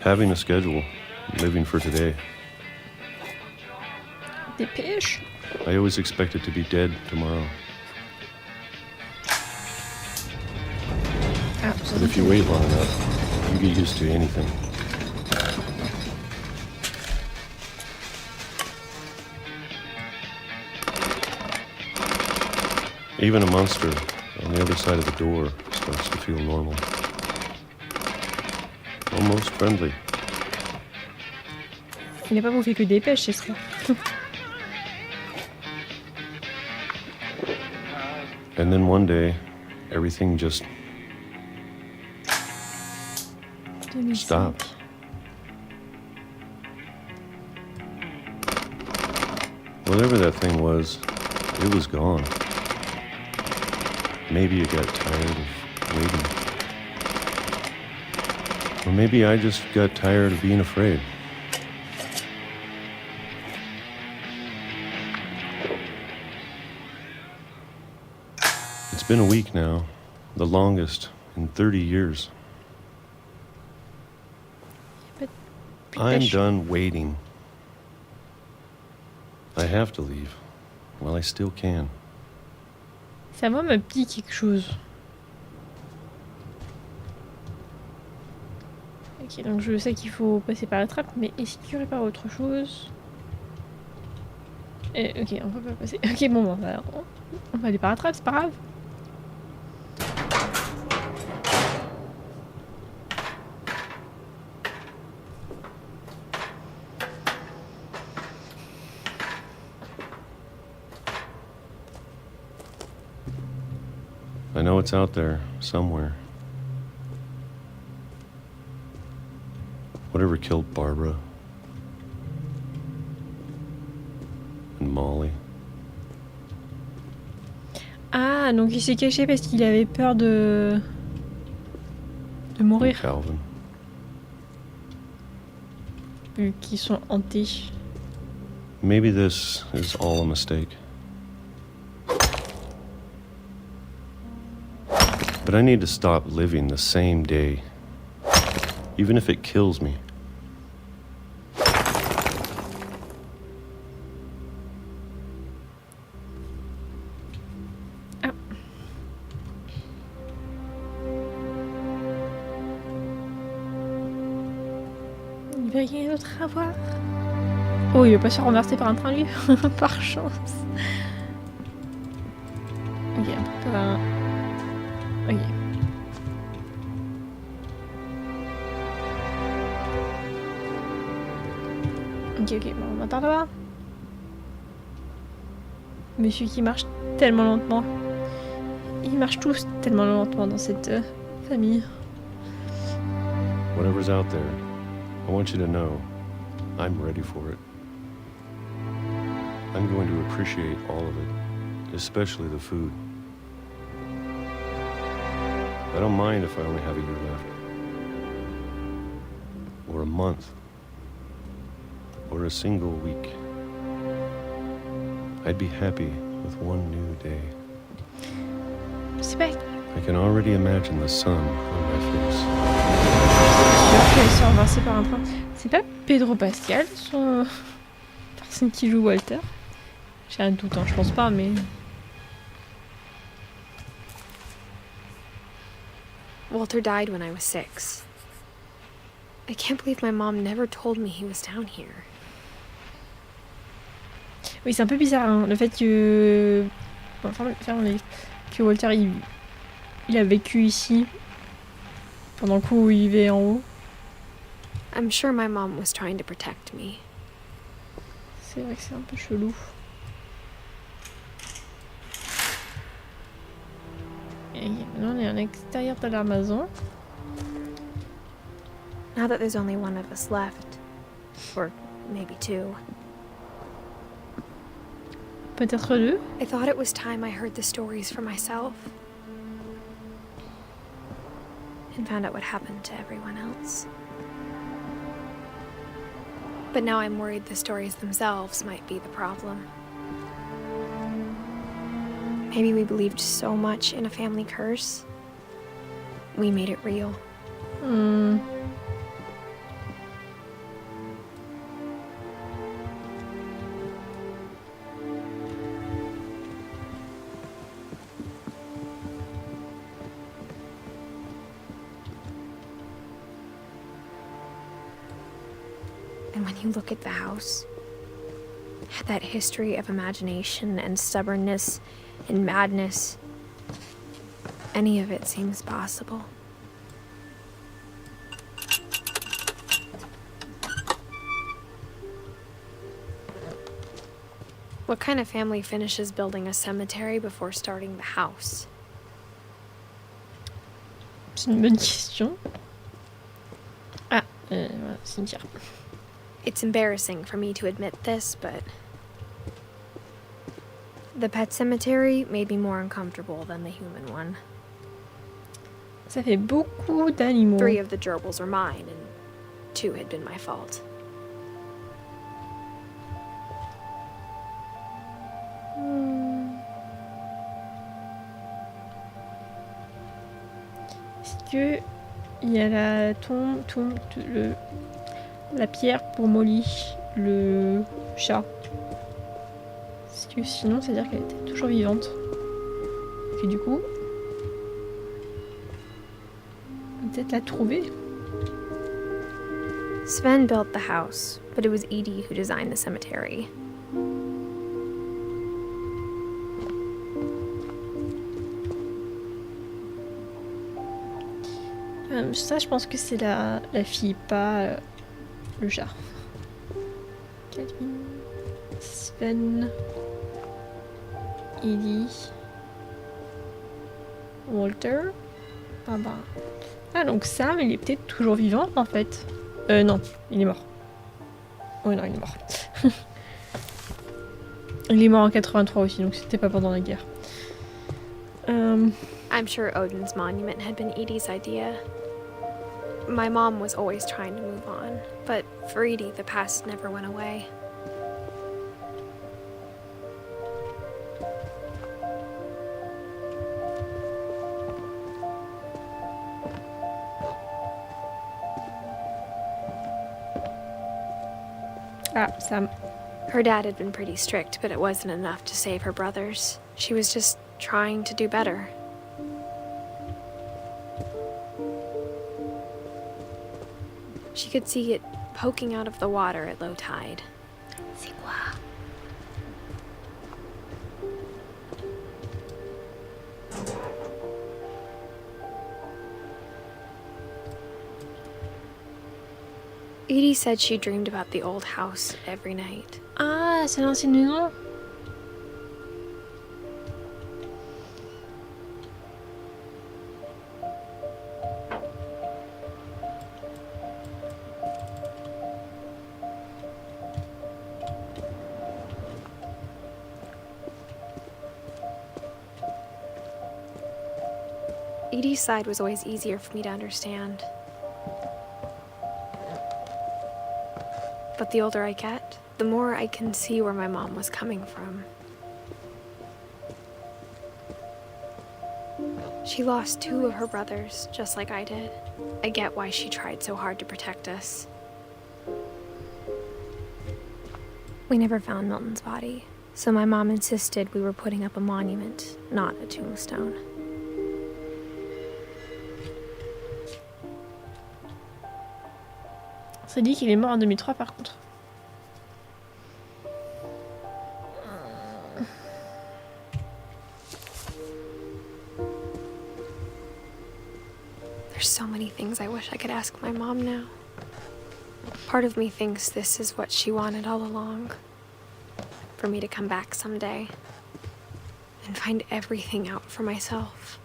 Having a schedule, living for today. dépêche. I always expected to be dead tomorrow. But if you wait long enough, you get used to anything. Even a monster on the other side of the door starts to feel normal. Almost friendly. Il n'a pas bouffé que des pêches, ce serait. And then one day, everything just stopped. Whatever that thing was, it was gone. Maybe it got tired of waiting. Or maybe I just got tired of being afraid. It's been a week now, the longest in 30 years. I'm done waiting. I have to leave while I still can. Ça moi me dit quelque chose. Ok, donc je sais qu'il faut passer par la trappe, mais est-ce qu'il y aurait pas autre chose? Ok, on peut pas passer. Ok, bon, on va aller par la trappe, c'est pas grave. I know it's out there, somewhere. Whatever killed Barbara and Molly. Ah, donc il s'est caché parce qu'il avait peur de And mourir, Calvin. vu qu'ils sont hantés. Maybe this is all a mistake. But I need to stop living the same day, even if it kills me. Il va y rien d'autre à voir. Oh, il va pas se faire renverser par un train, lui. Par chance. Ok, on peut pas... Ok. Ok, bon, on va par là-bas. Monsieur qui marche tellement lentement. Ils marchent tous tellement lentement dans cette famille. Whatever's out there, I want you to know I'm ready for it. I'm going to appreciate all of it, especially the food. I don't mind if I only have a year left. Or a month. Or a single week. I'd be happy with one new day. C'est pas... I can already imagine the sun on my face. Je vais se faire renverser par un train. C'est pas Pedro Pascal, son personne qui joue Walter? J'ai un doute, hein, je pense pas, mais... Walter died when I was 6. I can't believe my mom never told me he was down here. Oui, c'est un peu bizarre, hein, le fait que... Bon, ferme les... Que Walter, il a vécu ici pendant le coup où il vivait en haut. I'm sure my mom was trying to protect me. C'est vrai que c'est un peu chelou. Et maintenant, on est à l'extérieur de la maison. Now that there's only one of us left, or maybe two, Peut-être deux. I thought it was time I heard the stories for myself and found out what happened to everyone else. But now I'm worried the stories themselves might be the problem. Maybe we believed so much in a family curse, we made it real. And when you look at the house, that history of imagination and stubbornness and madness, any of it seems possible. What kind of family finishes building a cemetery before starting the house? C'est une bonne question. Ah, voilà, cimetière. It's embarrassing for me to admit this, but the pet cemetery made me more uncomfortable than the human one. Ça fait beaucoup d'animaux. 3 of the gerbils are mine, and 2 had been my fault. Est-ce que il y a la la pierre pour Molly, le chat? Parce que sinon, ça veut dire qu'elle était toujours vivante. Et du coup, on peut peut-être la trouver. Sven built the house, but it was Edie who designed the cemetery. Ça, je pense que c'est la fille, pas le chat. Calvin, Sven, Ellie, Walter. Ah bah. Ah, donc Sam, il est peut-être toujours vivant en fait. Non, il est mort. Oh non, il est mort. Il est mort en 83 aussi, donc c'était pas pendant la guerre. I'm sure Odin's monument had been Edie's idea. My mom was always trying to move on, but for Edie, the past never went away. Ah, Sam. Her dad had been pretty strict, but it wasn't enough to save her brothers. She was just trying to do better. She could see it poking out of the water at low tide. C'est quoi? Edie said she dreamed about the old house every night. Ah, c'est l'ancienne maison. Edie's side was always easier for me to understand. But the older I get, the more I can see where my mom was coming from. She lost 2 of her brothers, just like I did. I get why she tried so hard to protect us. We never found Milton's body, so my mom insisted we were putting up a monument, not a tombstone. Ça dit qu'il est mort en 2003 par contre. There's so many things I wish I could ask my mom now. Part of me thinks this is what she wanted all along. For me to come back someday and find everything out for myself.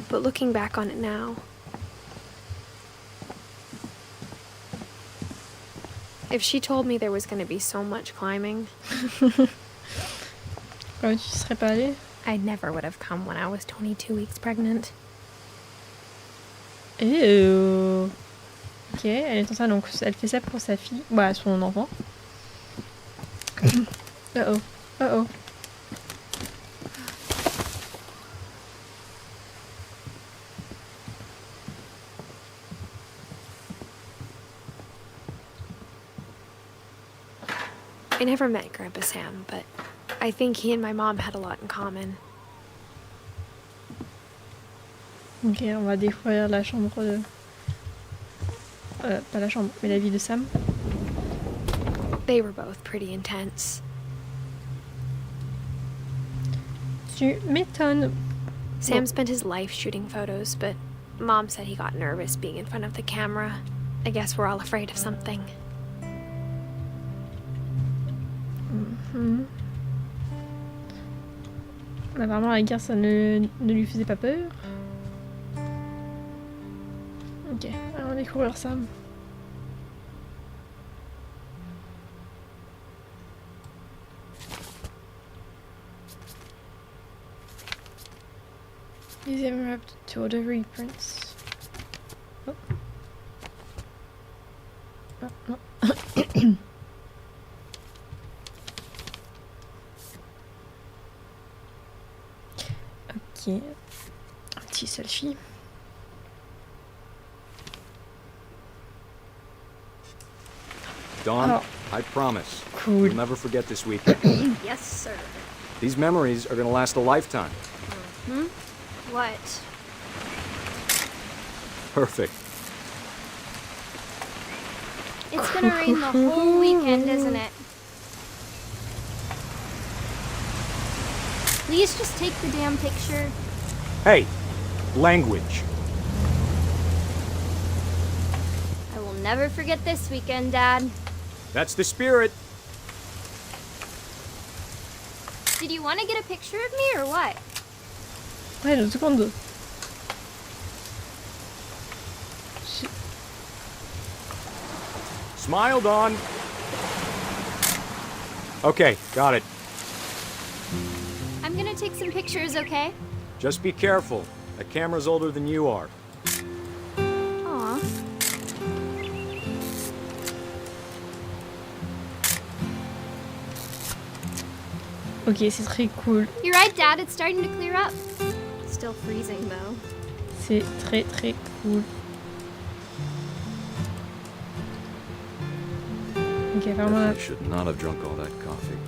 But looking back on it now, if she told me there was going to be so much climbing, Tu serais pas allée? I never would have come when I was 22 weeks pregnant. Ew. Ok, elle est en train, donc elle fait ça pour sa fille, bah son enfant. Oh oh. I never met Grandpa Sam, but I think he and my mom had a lot in common. Ok, on va découvrir la chambre de... pas la chambre, mais la vie de Sam. They were both pretty intense. Tu m'étonnes. Sam spent his life shooting photos, but Mom said he got nervous being in front of the camera. I guess we're all afraid of something. Apparemment la guerre ça ne lui faisait pas peur. Ok, on va découvrir Sam. Museum wrapped to order reprints. Oh. Oh, non. Ok, un petit selfie. Dawn, Oh. I promise. Cool. We'll never forget this weekend. Yes, sir. These memories are gonna last a lifetime. What? Perfect. It's gonna rain the whole weekend, isn't it? Please just take the damn picture. Hey, language. I will never forget this weekend, Dad. That's the spirit. Did you want to get a picture of me or what? Ouais, 2 secondes. Smile, Dawn. Okay, got it. I'm gonna take some pictures, okay? Just be careful. That camera's older than you are. Aw. Ok, c'est très cool. You're right, Dad. It's starting to clear up. Still freezing, though. C'est très très cool. Ok, vraiment là. I should not have drunk all that coffee.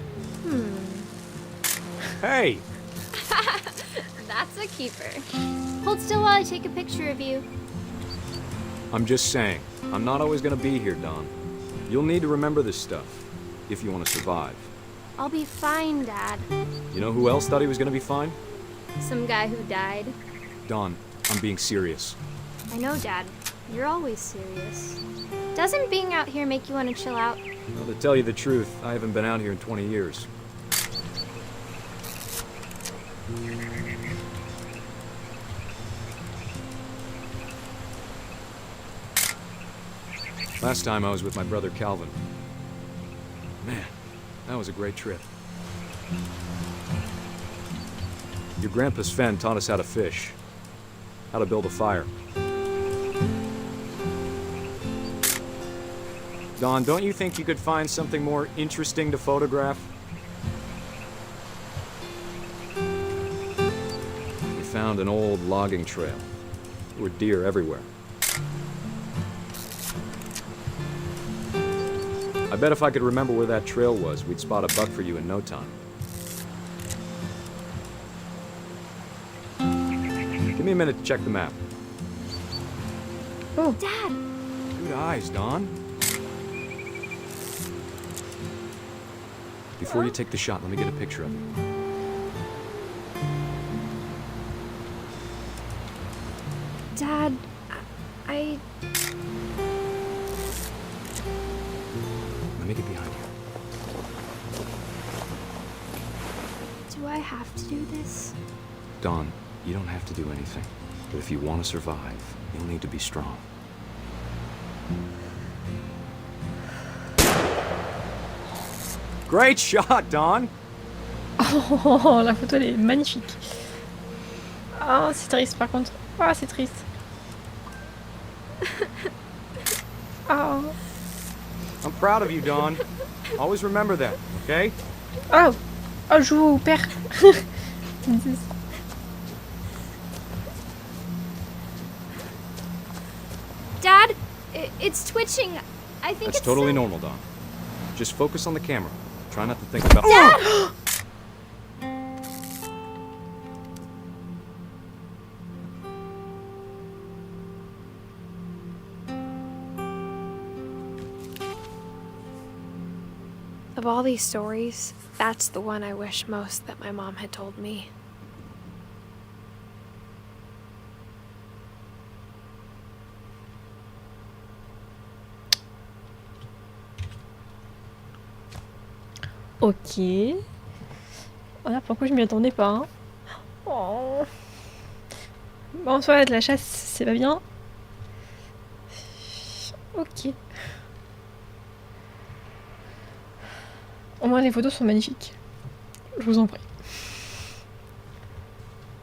Hey! That's a keeper. Hold still while I take a picture of you. I'm just saying, I'm not always gonna be here, Dawn. You'll need to remember this stuff, if you want to survive. I'll be fine, Dad. You know who else thought he was gonna be fine? Some guy who died. Dawn, I'm being serious. I know, Dad. You're always serious. Doesn't being out here make you want to chill out? Well, to tell you the truth, I haven't been out here in 20 years. Last time I was with my brother Calvin. Man, that was a great trip. Your grandpa Sven taught us how to fish, how to build a fire. Dawn, don't you think you could find something more interesting to photograph? We found an old logging trail. There were deer everywhere. I bet if I could remember where that trail was, we'd spot a buck for you in no time. Give me a minute to check the map. Oh, Dad! Good eyes, Dawn. Before you take the shot, let me get a picture of you. Dad, I... Let me get behind you. Do I have to do this? Dawn, you don't have to do anything. But if you want to survive, you'll need to be strong. Great shot, Dawn! oh, la photo elle est magnifique. Oh, c'est triste par contre. Oh, c'est triste. Oh. I'm proud of you, Dawn. Always remember that, okay? Oh, oh, je joue au père. Dad, it's twitching. I think That's it's totally so- normal, Dawn. Just focus on the camera. Try not to think about... Dad! Of all these stories, that's the one I wish most that my mom had told me. Ok. Voilà pourquoi je m'y attendais pas. Hein. Oh. Bon, en soi, de la chasse, c'est pas bien. Ok. Au moins, les photos sont magnifiques. Je vous en prie.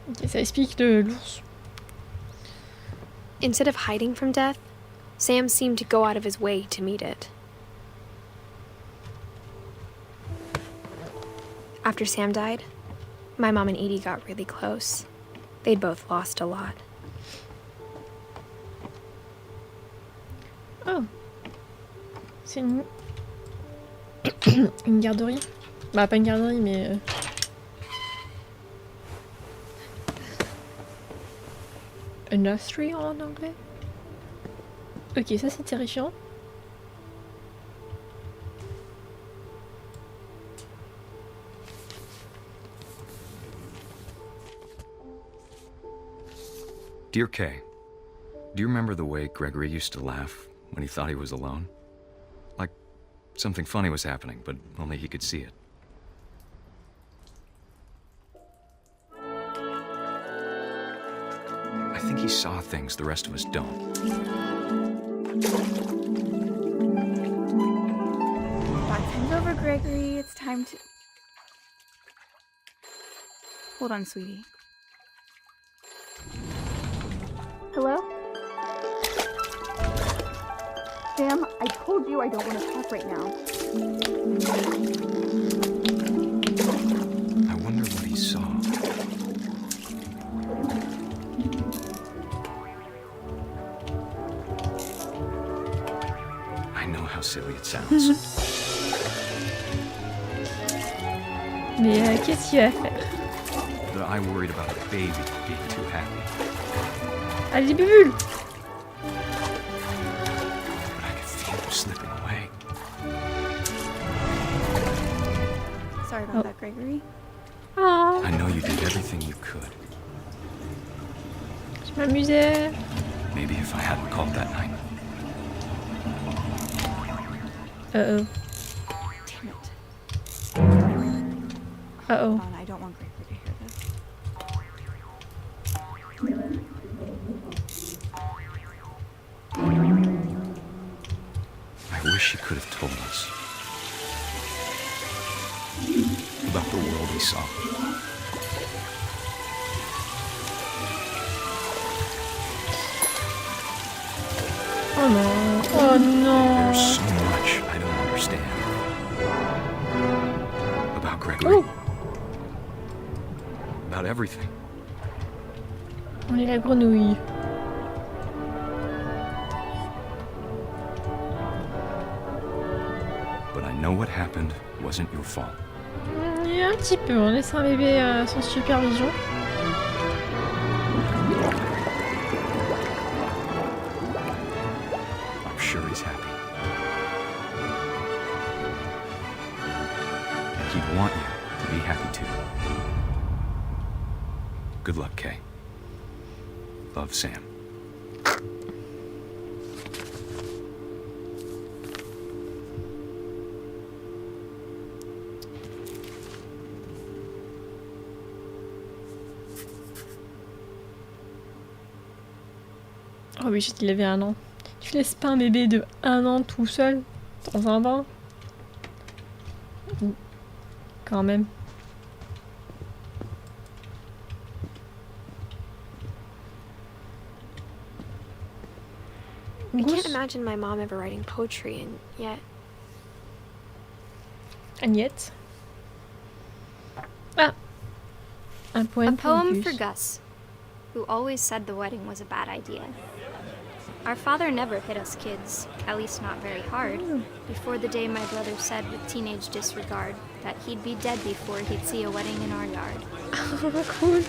Ok, ça explique l'ours. Instead of hiding from death, Sam seemed to go out of his way to meet it. After Sam died, my mom and Edie got really close. They'd both lost a lot. Oh. C'est une... une garderie. Bah, pas une garderie, mais... A nursery en anglais. Ok, ça c'est terrifiant. Dear Kay, do you remember the way Gregory used to laugh when he thought he was alone? Like something funny was happening, but only he could see it. I think he saw things the rest of us don't. That time's over, Gregory. It's time to... Hold on, sweetie. Hello? Sam, I told you I don't want to talk right now. I wonder what he saw. I know how silly it sounds. Mais qu'est-ce qu'il va faire? But I worried about a baby being too happy. Allez, bulles! But I could feel him slipping away. Sorry about that, Gregory. Oh, I know you did everything you could. je m'amusais. Maybe if I hadn't called that night. Uh-oh. Damn it. Uh-oh. Hold on, I don't want Gregory to hear this. I wish he could have told us about the world he saw. Oh non. Oh non. There's so much I don't understand about Gregory. Oh. About everything. On est la grenouille. But I know what happened wasn't your fault. Et un petit peu, on laisse un bébé sans supervision. I'm sure he's happy. And he'd want you to be happy too. Good luck, Kay. Love, Sam. Oh oui, juste il avait 1 an. Tu laisses pas un bébé de 1 an tout seul dans un bain? Quand même. I can't imagine my mom ever writing poetry, and yet... And yet. Ah! Un poème A poem pour for Gus. Gus, who always said the wedding was a bad idea. Our father never hit us kids, at least not very hard, before the day my brother said with teenage disregard that he'd be dead before he'd see a wedding in our yard. Cool.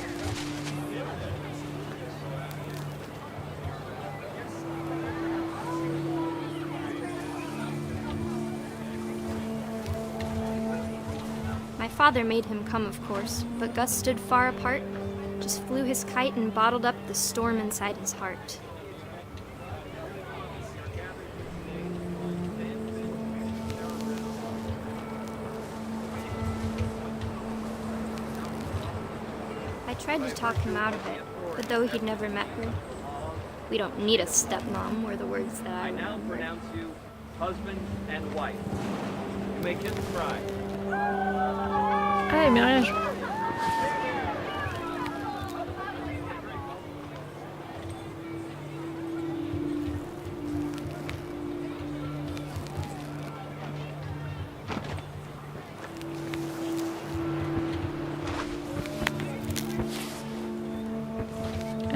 My father made him come, of course, but Gus stood far apart, just flew his kite and bottled up the storm inside his heart. I tried to talk him out of it, but though he'd never met her, we don't need a stepmom were the words that I now remember. pronounce you husband and wife. You may kiss the bride. Ah, les mariages.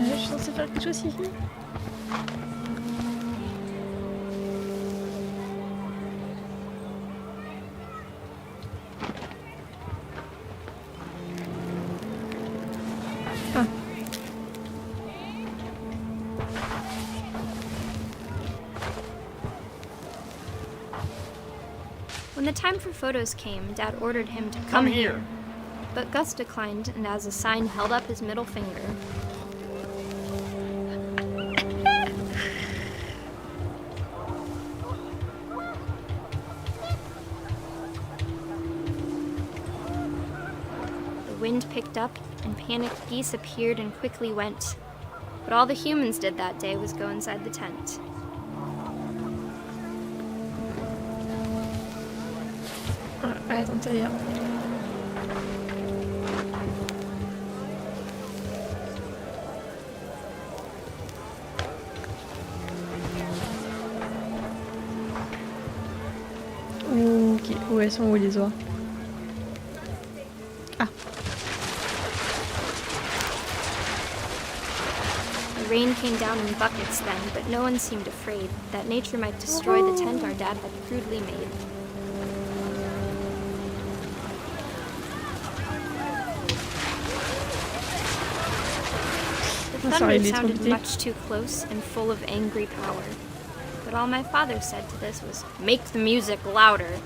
Je suis censée faire quelque chose ici. Ah. When the time for photos came, Dad ordered him to Come here. But Gus declined and as a sign held up his middle finger. The wind picked up and panicked geese appeared and quickly went. But all the humans did that day was go inside the tent. Attends, ça y est. Ok, où elles sont où les oies? Ah. The rain came down in buckets then, but no one seemed afraid that nature might destroy the tent our dad had crudely made. The thunder sounded much too close and full of angry power. But all my father said to this was, "Make the music louder."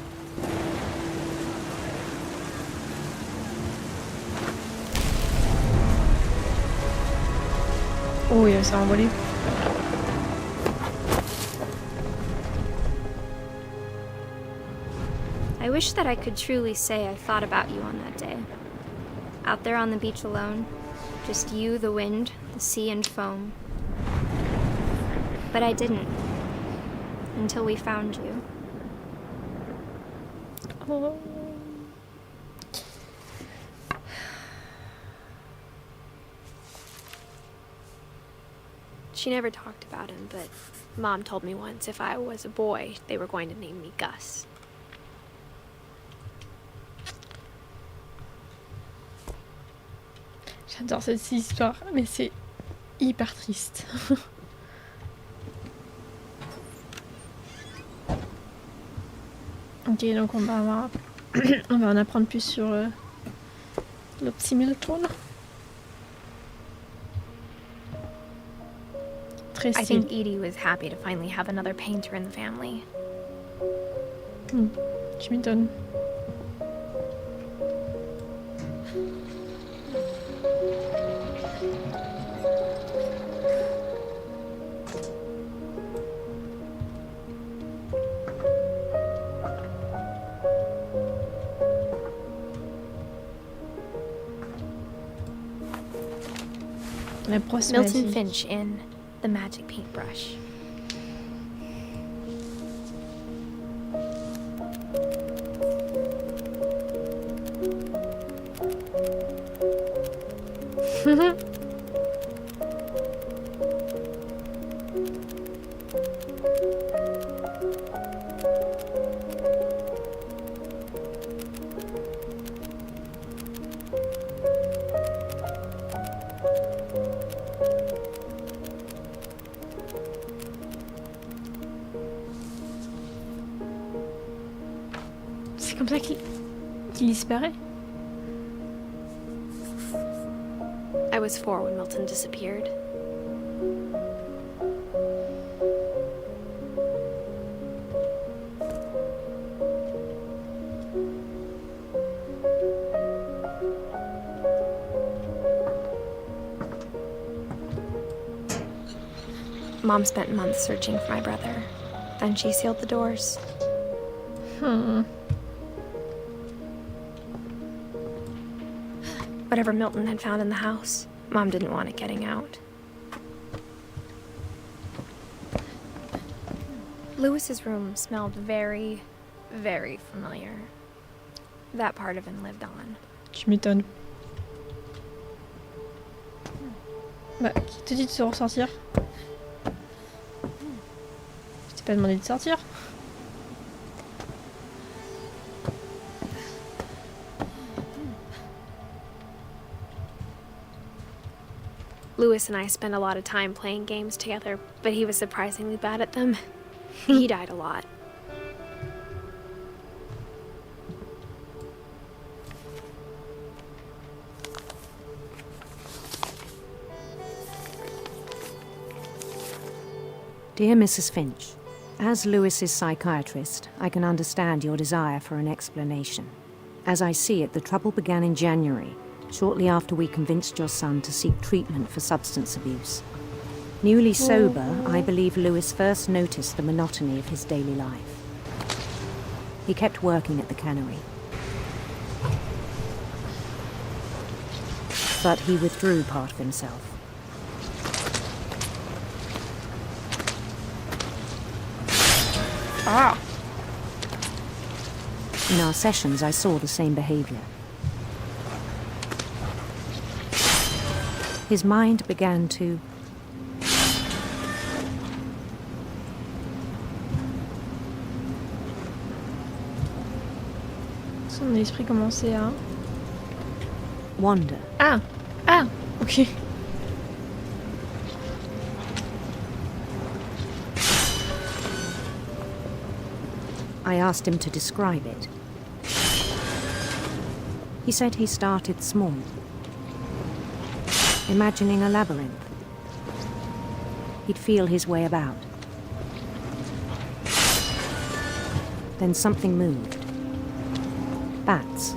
Oh, il s'est envolé. I wish that I could truly say I thought about you on that day. Out there on the beach alone, just you, the wind, the sea and foam. But I didn't. Until we found you. Oh. She never talked about him, but Mom told me once if I was a boy, they were going to name me Gus. J'adore cette histoire, mais c'est hyper triste. Ok, donc on va en apprendre plus sur le petit Milton. Très I stylé. think Edie was happy to finally have another painter in the family. Tu m'étonnes. La brosse Milton magique. Finch in The Magic Paintbrush. C'est comme ça qu'il disparaît. I was 4 when Milton disappeared. Mom spent months searching for my brother. Then she sealed the doors. Whatever Milton had found in the house, Mom didn't want it getting out. Lewis's room smelled very, very familiar. That part of him lived on. Tu m'étonnes. Bah, qui te dit de se ressortir? Je t'ai pas demandé de sortir. Lewis and I spent a lot of time playing games together, but he was surprisingly bad at them. He died a lot. Dear Mrs. Finch, As Lewis's psychiatrist, I can understand your desire for an explanation. As I see it, the trouble began in January, shortly after we convinced your son to seek treatment for substance abuse. Newly sober, I believe Lewis first noticed the monotony of his daily life. He kept working at the cannery. But he withdrew part of himself. Ah! In our sessions, I saw the same behavior. His mind began to... Son esprit commençait à... wander. Ah! Ah! Ok. I asked him to describe it. He said he started small, imagining a labyrinth. He'd feel his way about. Then something moved. Bats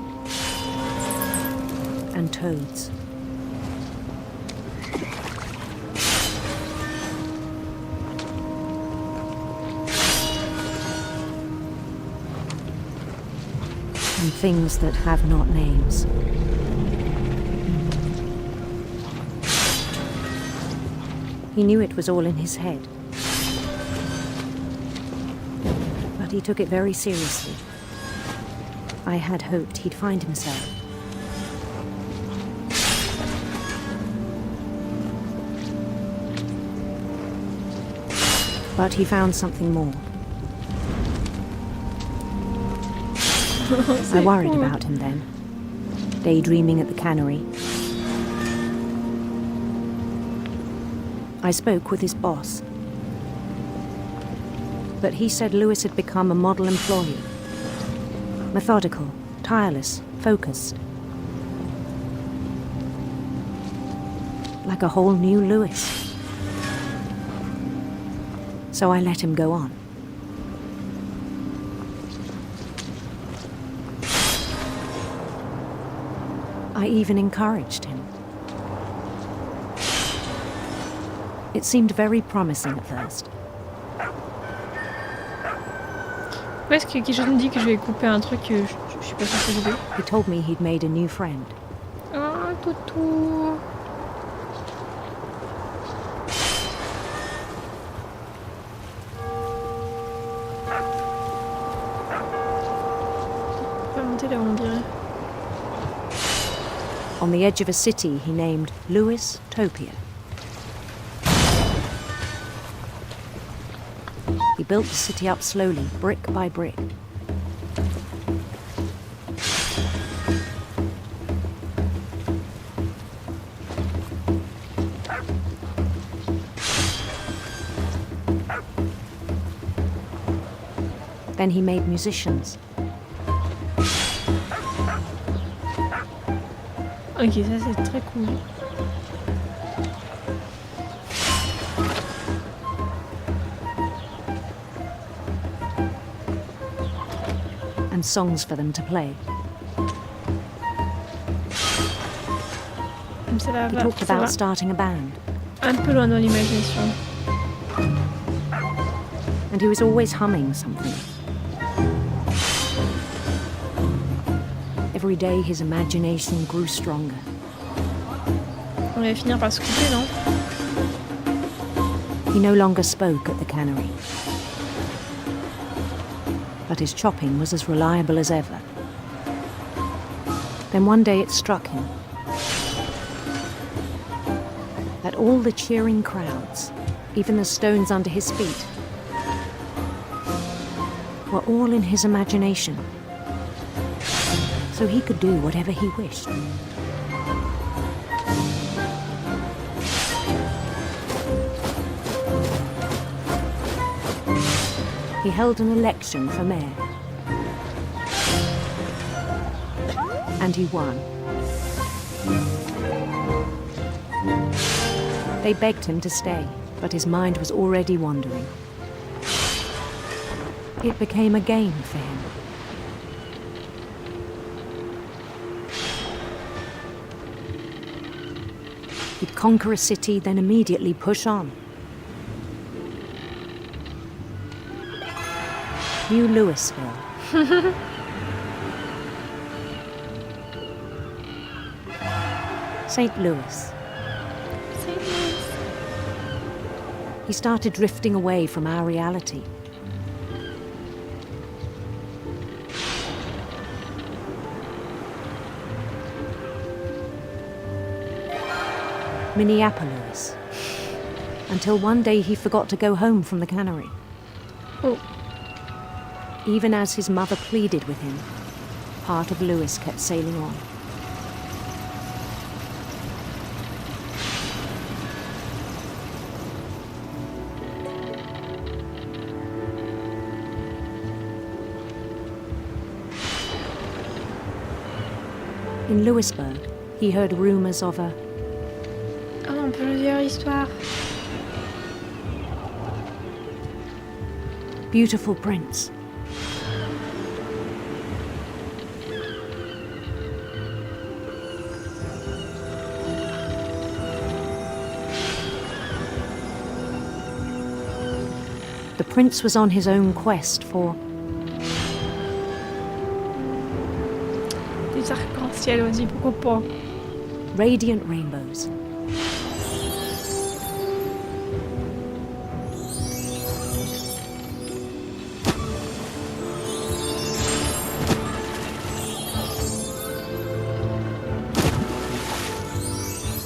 and toads. And things that have not names. He knew it was all in his head. But he took it very seriously. I had hoped he'd find himself. But he found something more. I worried about him then, daydreaming at the cannery. I spoke with his boss, but he said Lewis had become a model employee. Methodical, tireless, focused. Like a whole new Lewis. So I let him go on. I even encouraged him. It seemed very promising at first. Est-ce que quelque chose me dit que je vais couper un truc que je suis pas censée couper? He told me he'd made a new friend. Ah, toutou. On va monter là où on dirait. On the edge of a city he named Lewis Topia. He built the city up slowly, brick by brick. Then he made musicians. Ok, ça c'est très cool. And songs for them to play. Ça va, He talked ça about va. starting a band. Un peu loin dans l'imagination. And he was always humming something. Every day his imagination grew stronger. On va finir par se couper, non? He no longer spoke at the cannery. But his chopping was as reliable as ever. Then one day it struck him that all the cheering crowds, even the stones under his feet, were all in his imagination. So he could do whatever he wished. He held an election for mayor. And he won. They begged him to stay, but his mind was already wandering. It became a game for him. He'd conquer a city, then immediately push on. New Louisville. St. Louis. He started drifting away from our reality. Minneapolis. Until one day he forgot to go home from the cannery. Oh. Even as his mother pleaded with him, part of Louis kept sailing on. In Louisburg, he heard rumors of a plusieurs histoires. Beautiful prince. The prince was on his own quest for des arcs-en-ciel, on dit pourquoi pas. Radiant rainbows.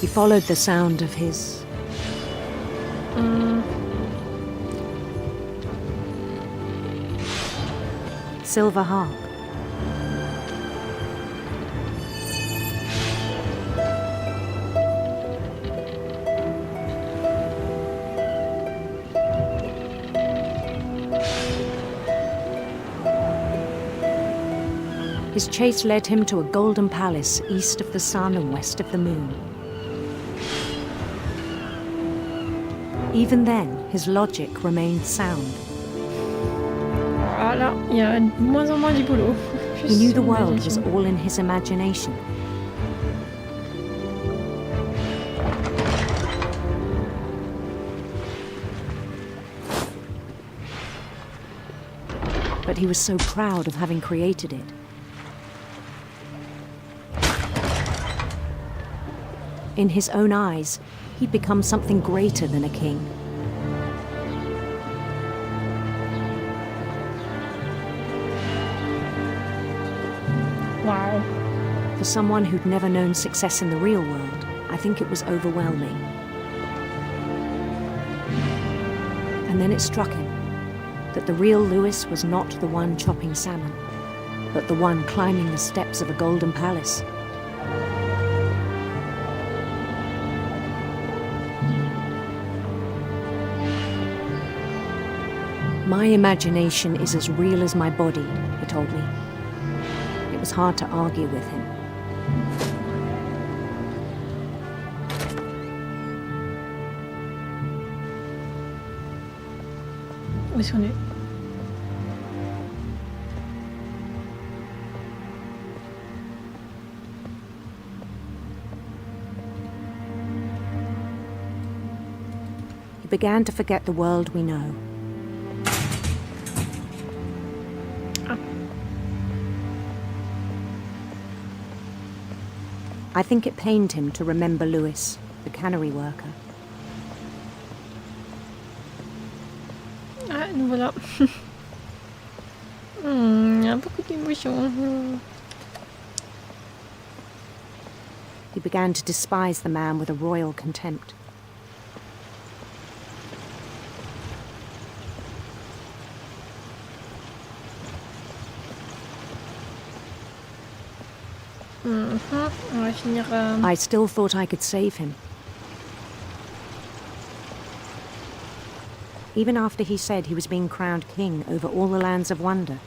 He followed the sound of his silver harp. His chase led him to a golden palace east of the sun and west of the moon. Even then, his logic remained sound. Ah là, il y a de moins en moins du boulot. He knew the world was all in his imagination. But he was so proud of having created it. In his own eyes, he'd become something greater than a king. Wow. For someone who'd never known success in the real world, I think it was overwhelming. And then it struck him that the real Louis was not the one chopping salmon, but the one climbing the steps of a golden palace. My imagination is as real as my body, he told me. It was hard to argue with him. Où est-ce qu'on est? He began to forget the world we know. I think it pained him to remember Louis, the cannery worker. Ah, nous voilà. Il y a beaucoup d'émotions. He began to despise the man with a royal contempt. On va finir. I still thought I could save him. Even after he said he was being crowned king over all the lands of wonder.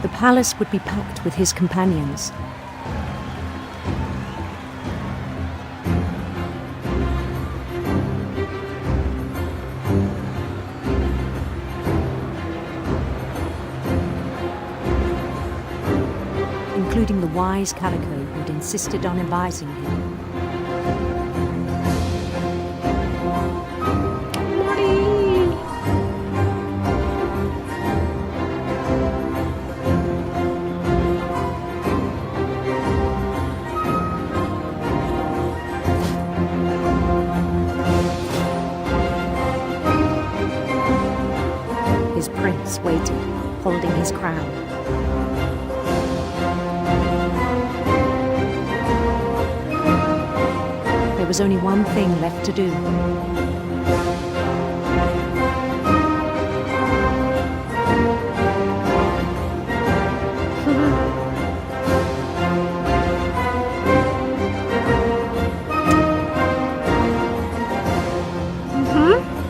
The palace would be packed with his companions. wise Calico who'd insisted on advising him. His prince waited, holding his crown. There was only one thing left to do.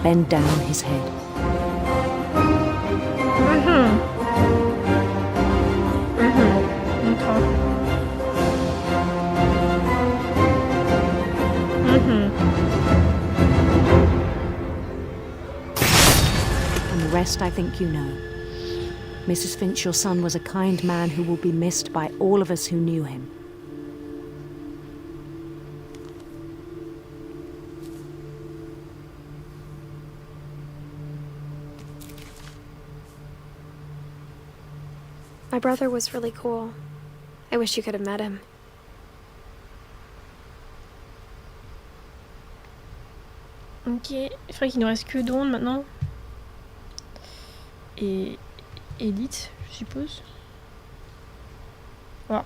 Bend down his head. And the rest I think you know. Mrs. Finch, your son was a kind man who will be missed by all of us who knew him. My brother was really cool. I wish you could have met him. Ok, il faudrait qu'il ne reste que Dawn maintenant. Et Edith, je suppose. Voilà.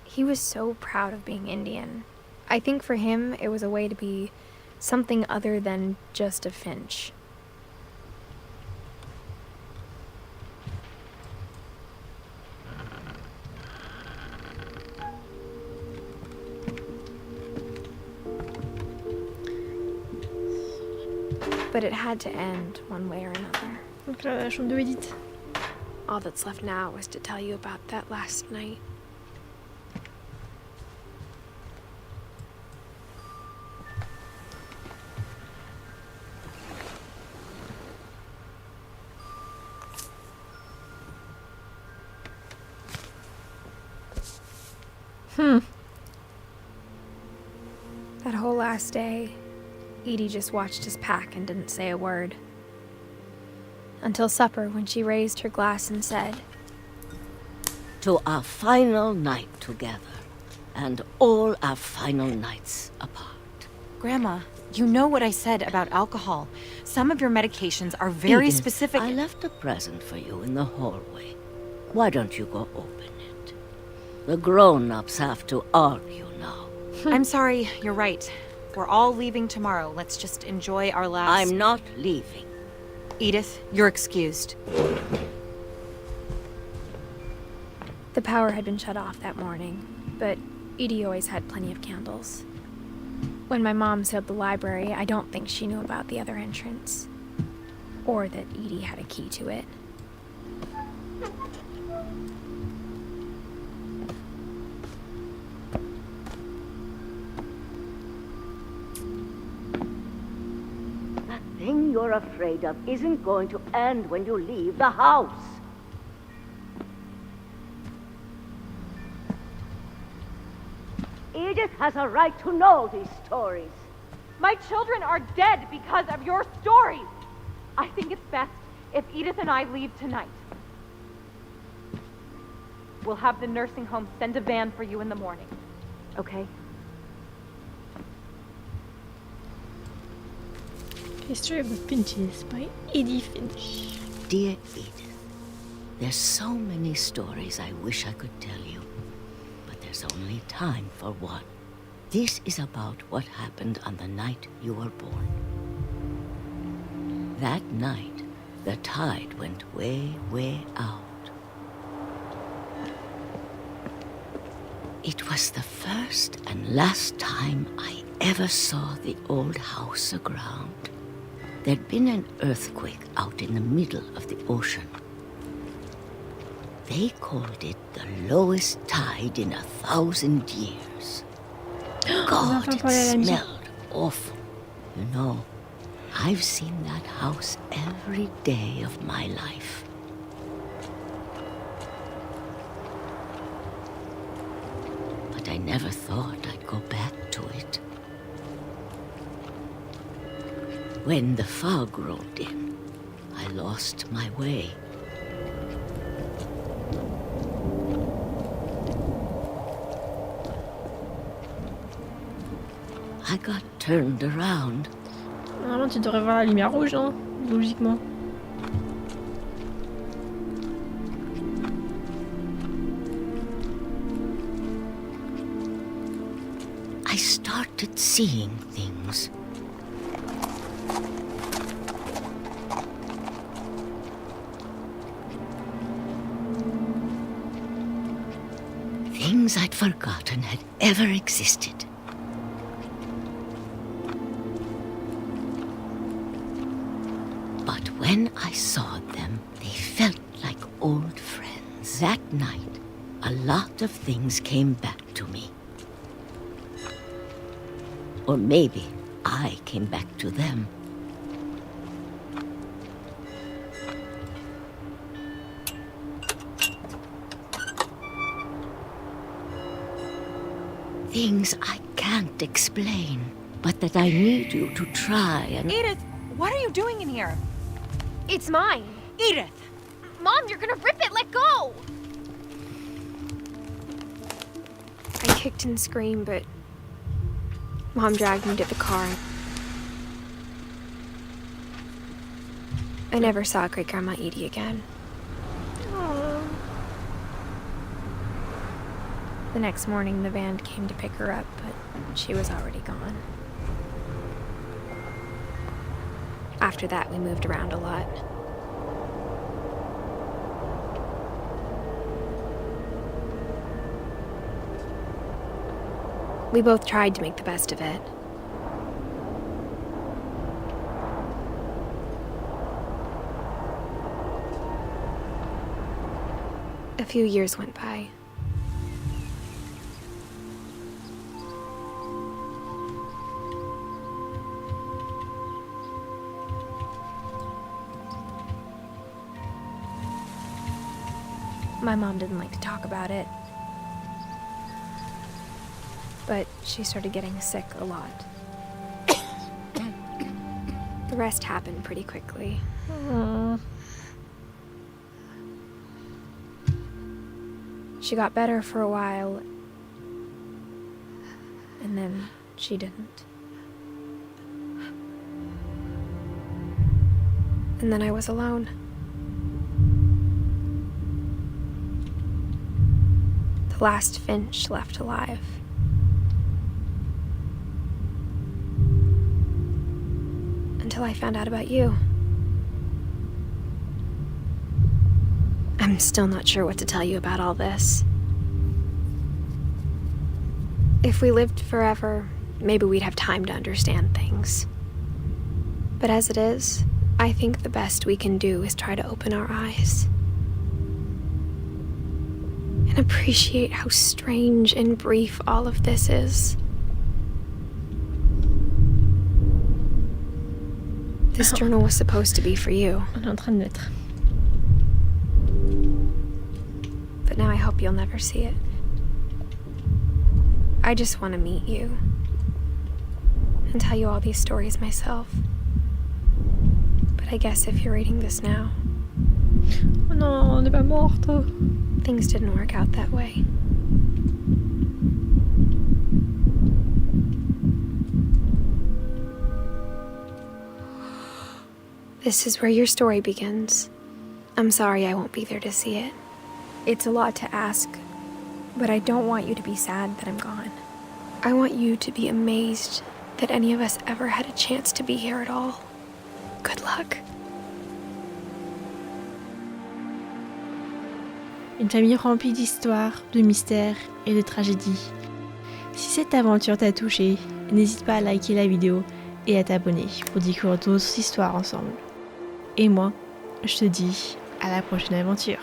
He was so proud of being Indian. I think for him, it was a way to be something other than just a Finch. But it had to end one way or another. Donc là, la chambre de Edith. All that's left now is to tell you about that last night. That whole last day, Edie just watched us pack and didn't say a word. Until supper, when she raised her glass and said, "To our final night together, and all our final nights apart." Grandma, you know what I said about alcohol. Some of your medications are very Edith, specific. I left a present for you in the hallway. Why don't you go open it? The grown-ups have to argue now. I'm sorry, you're right. We're all leaving tomorrow. Let's just enjoy our last... I'm not leaving. Edith, you're excused. The power had been shut off that morning, but Edie always had plenty of candles. When my mom sealed the library, I don't think she knew about the other entrance. Or that Edie had a key to it. That thing you're afraid of isn't going to end when you leave the house. Edith has a right to know these stories. My children are dead because of your stories. I think it's best if Edith and I leave tonight. We'll have the nursing home send a van for you in the morning. Okay? History of the Finches by Edith Finch. Dear Edith, there's so many stories I wish I could tell you, but there's only time for one. This is about what happened on the night you were born. That night, the tide went way, way out. It was the first and last time I ever saw the old house aground. There'd been an earthquake out in the middle of the ocean. They called it the lowest tide in 1,000 years. God, it smelled awful. You know, I've seen that house every day of my life. never thought I'd go back to it. When the fog rolled in, I lost my way. I got turned around. Normalement, tu devrais voir la lumière rouge, non? Logiquement. I started seeing things. Things I'd forgotten had ever existed. But when I saw them, they felt like old friends. That night, a lot of things came back to me. Or maybe I came back to them. Things I can't explain, but that I need you to try and... Edith, what are you doing in here? It's mine. Edith! Mom, you're gonna rip it! Let go! I kicked and screamed, but Mom dragged me to the car. I never saw Great Grandma Edie again. Aww. The next morning, the van came to pick her up, but she was already gone. After that, we moved around a lot. We both tried to make the best of it. A few years went by. My mom didn't like to talk about it, but she started getting sick a lot. The rest happened pretty quickly. Aww. She got better for a while, and then she didn't. And then I was alone. The last Finch left alive. Until I found out about you. I'm still not sure what to tell you about all this. If we lived forever, maybe we'd have time to understand things. But as it is, I think the best we can do is try to open our eyes. And appreciate how strange and brief all of this is. This journal was supposed to be for you. On est en train de naître. But now I hope you'll never see it. I just want to meet you. And tell you all these stories myself. But I guess if you're reading this now... Oh non, on n'est pas morte. Things didn't work out that way. This is where your story begins. I'm sorry I won't be there to see it. It's a lot to ask, but I don't want you to be sad that I'm gone. I want you to be amazed that any of us ever had a chance to be here at all. Good luck. Une famille remplie d'histoires, de mystères et de tragédies. Si cette aventure t'a touché, n'hésite pas à liker la vidéo et à t'abonner pour découvrir d'autres histoires ensemble. Et moi, je te dis à la prochaine aventure.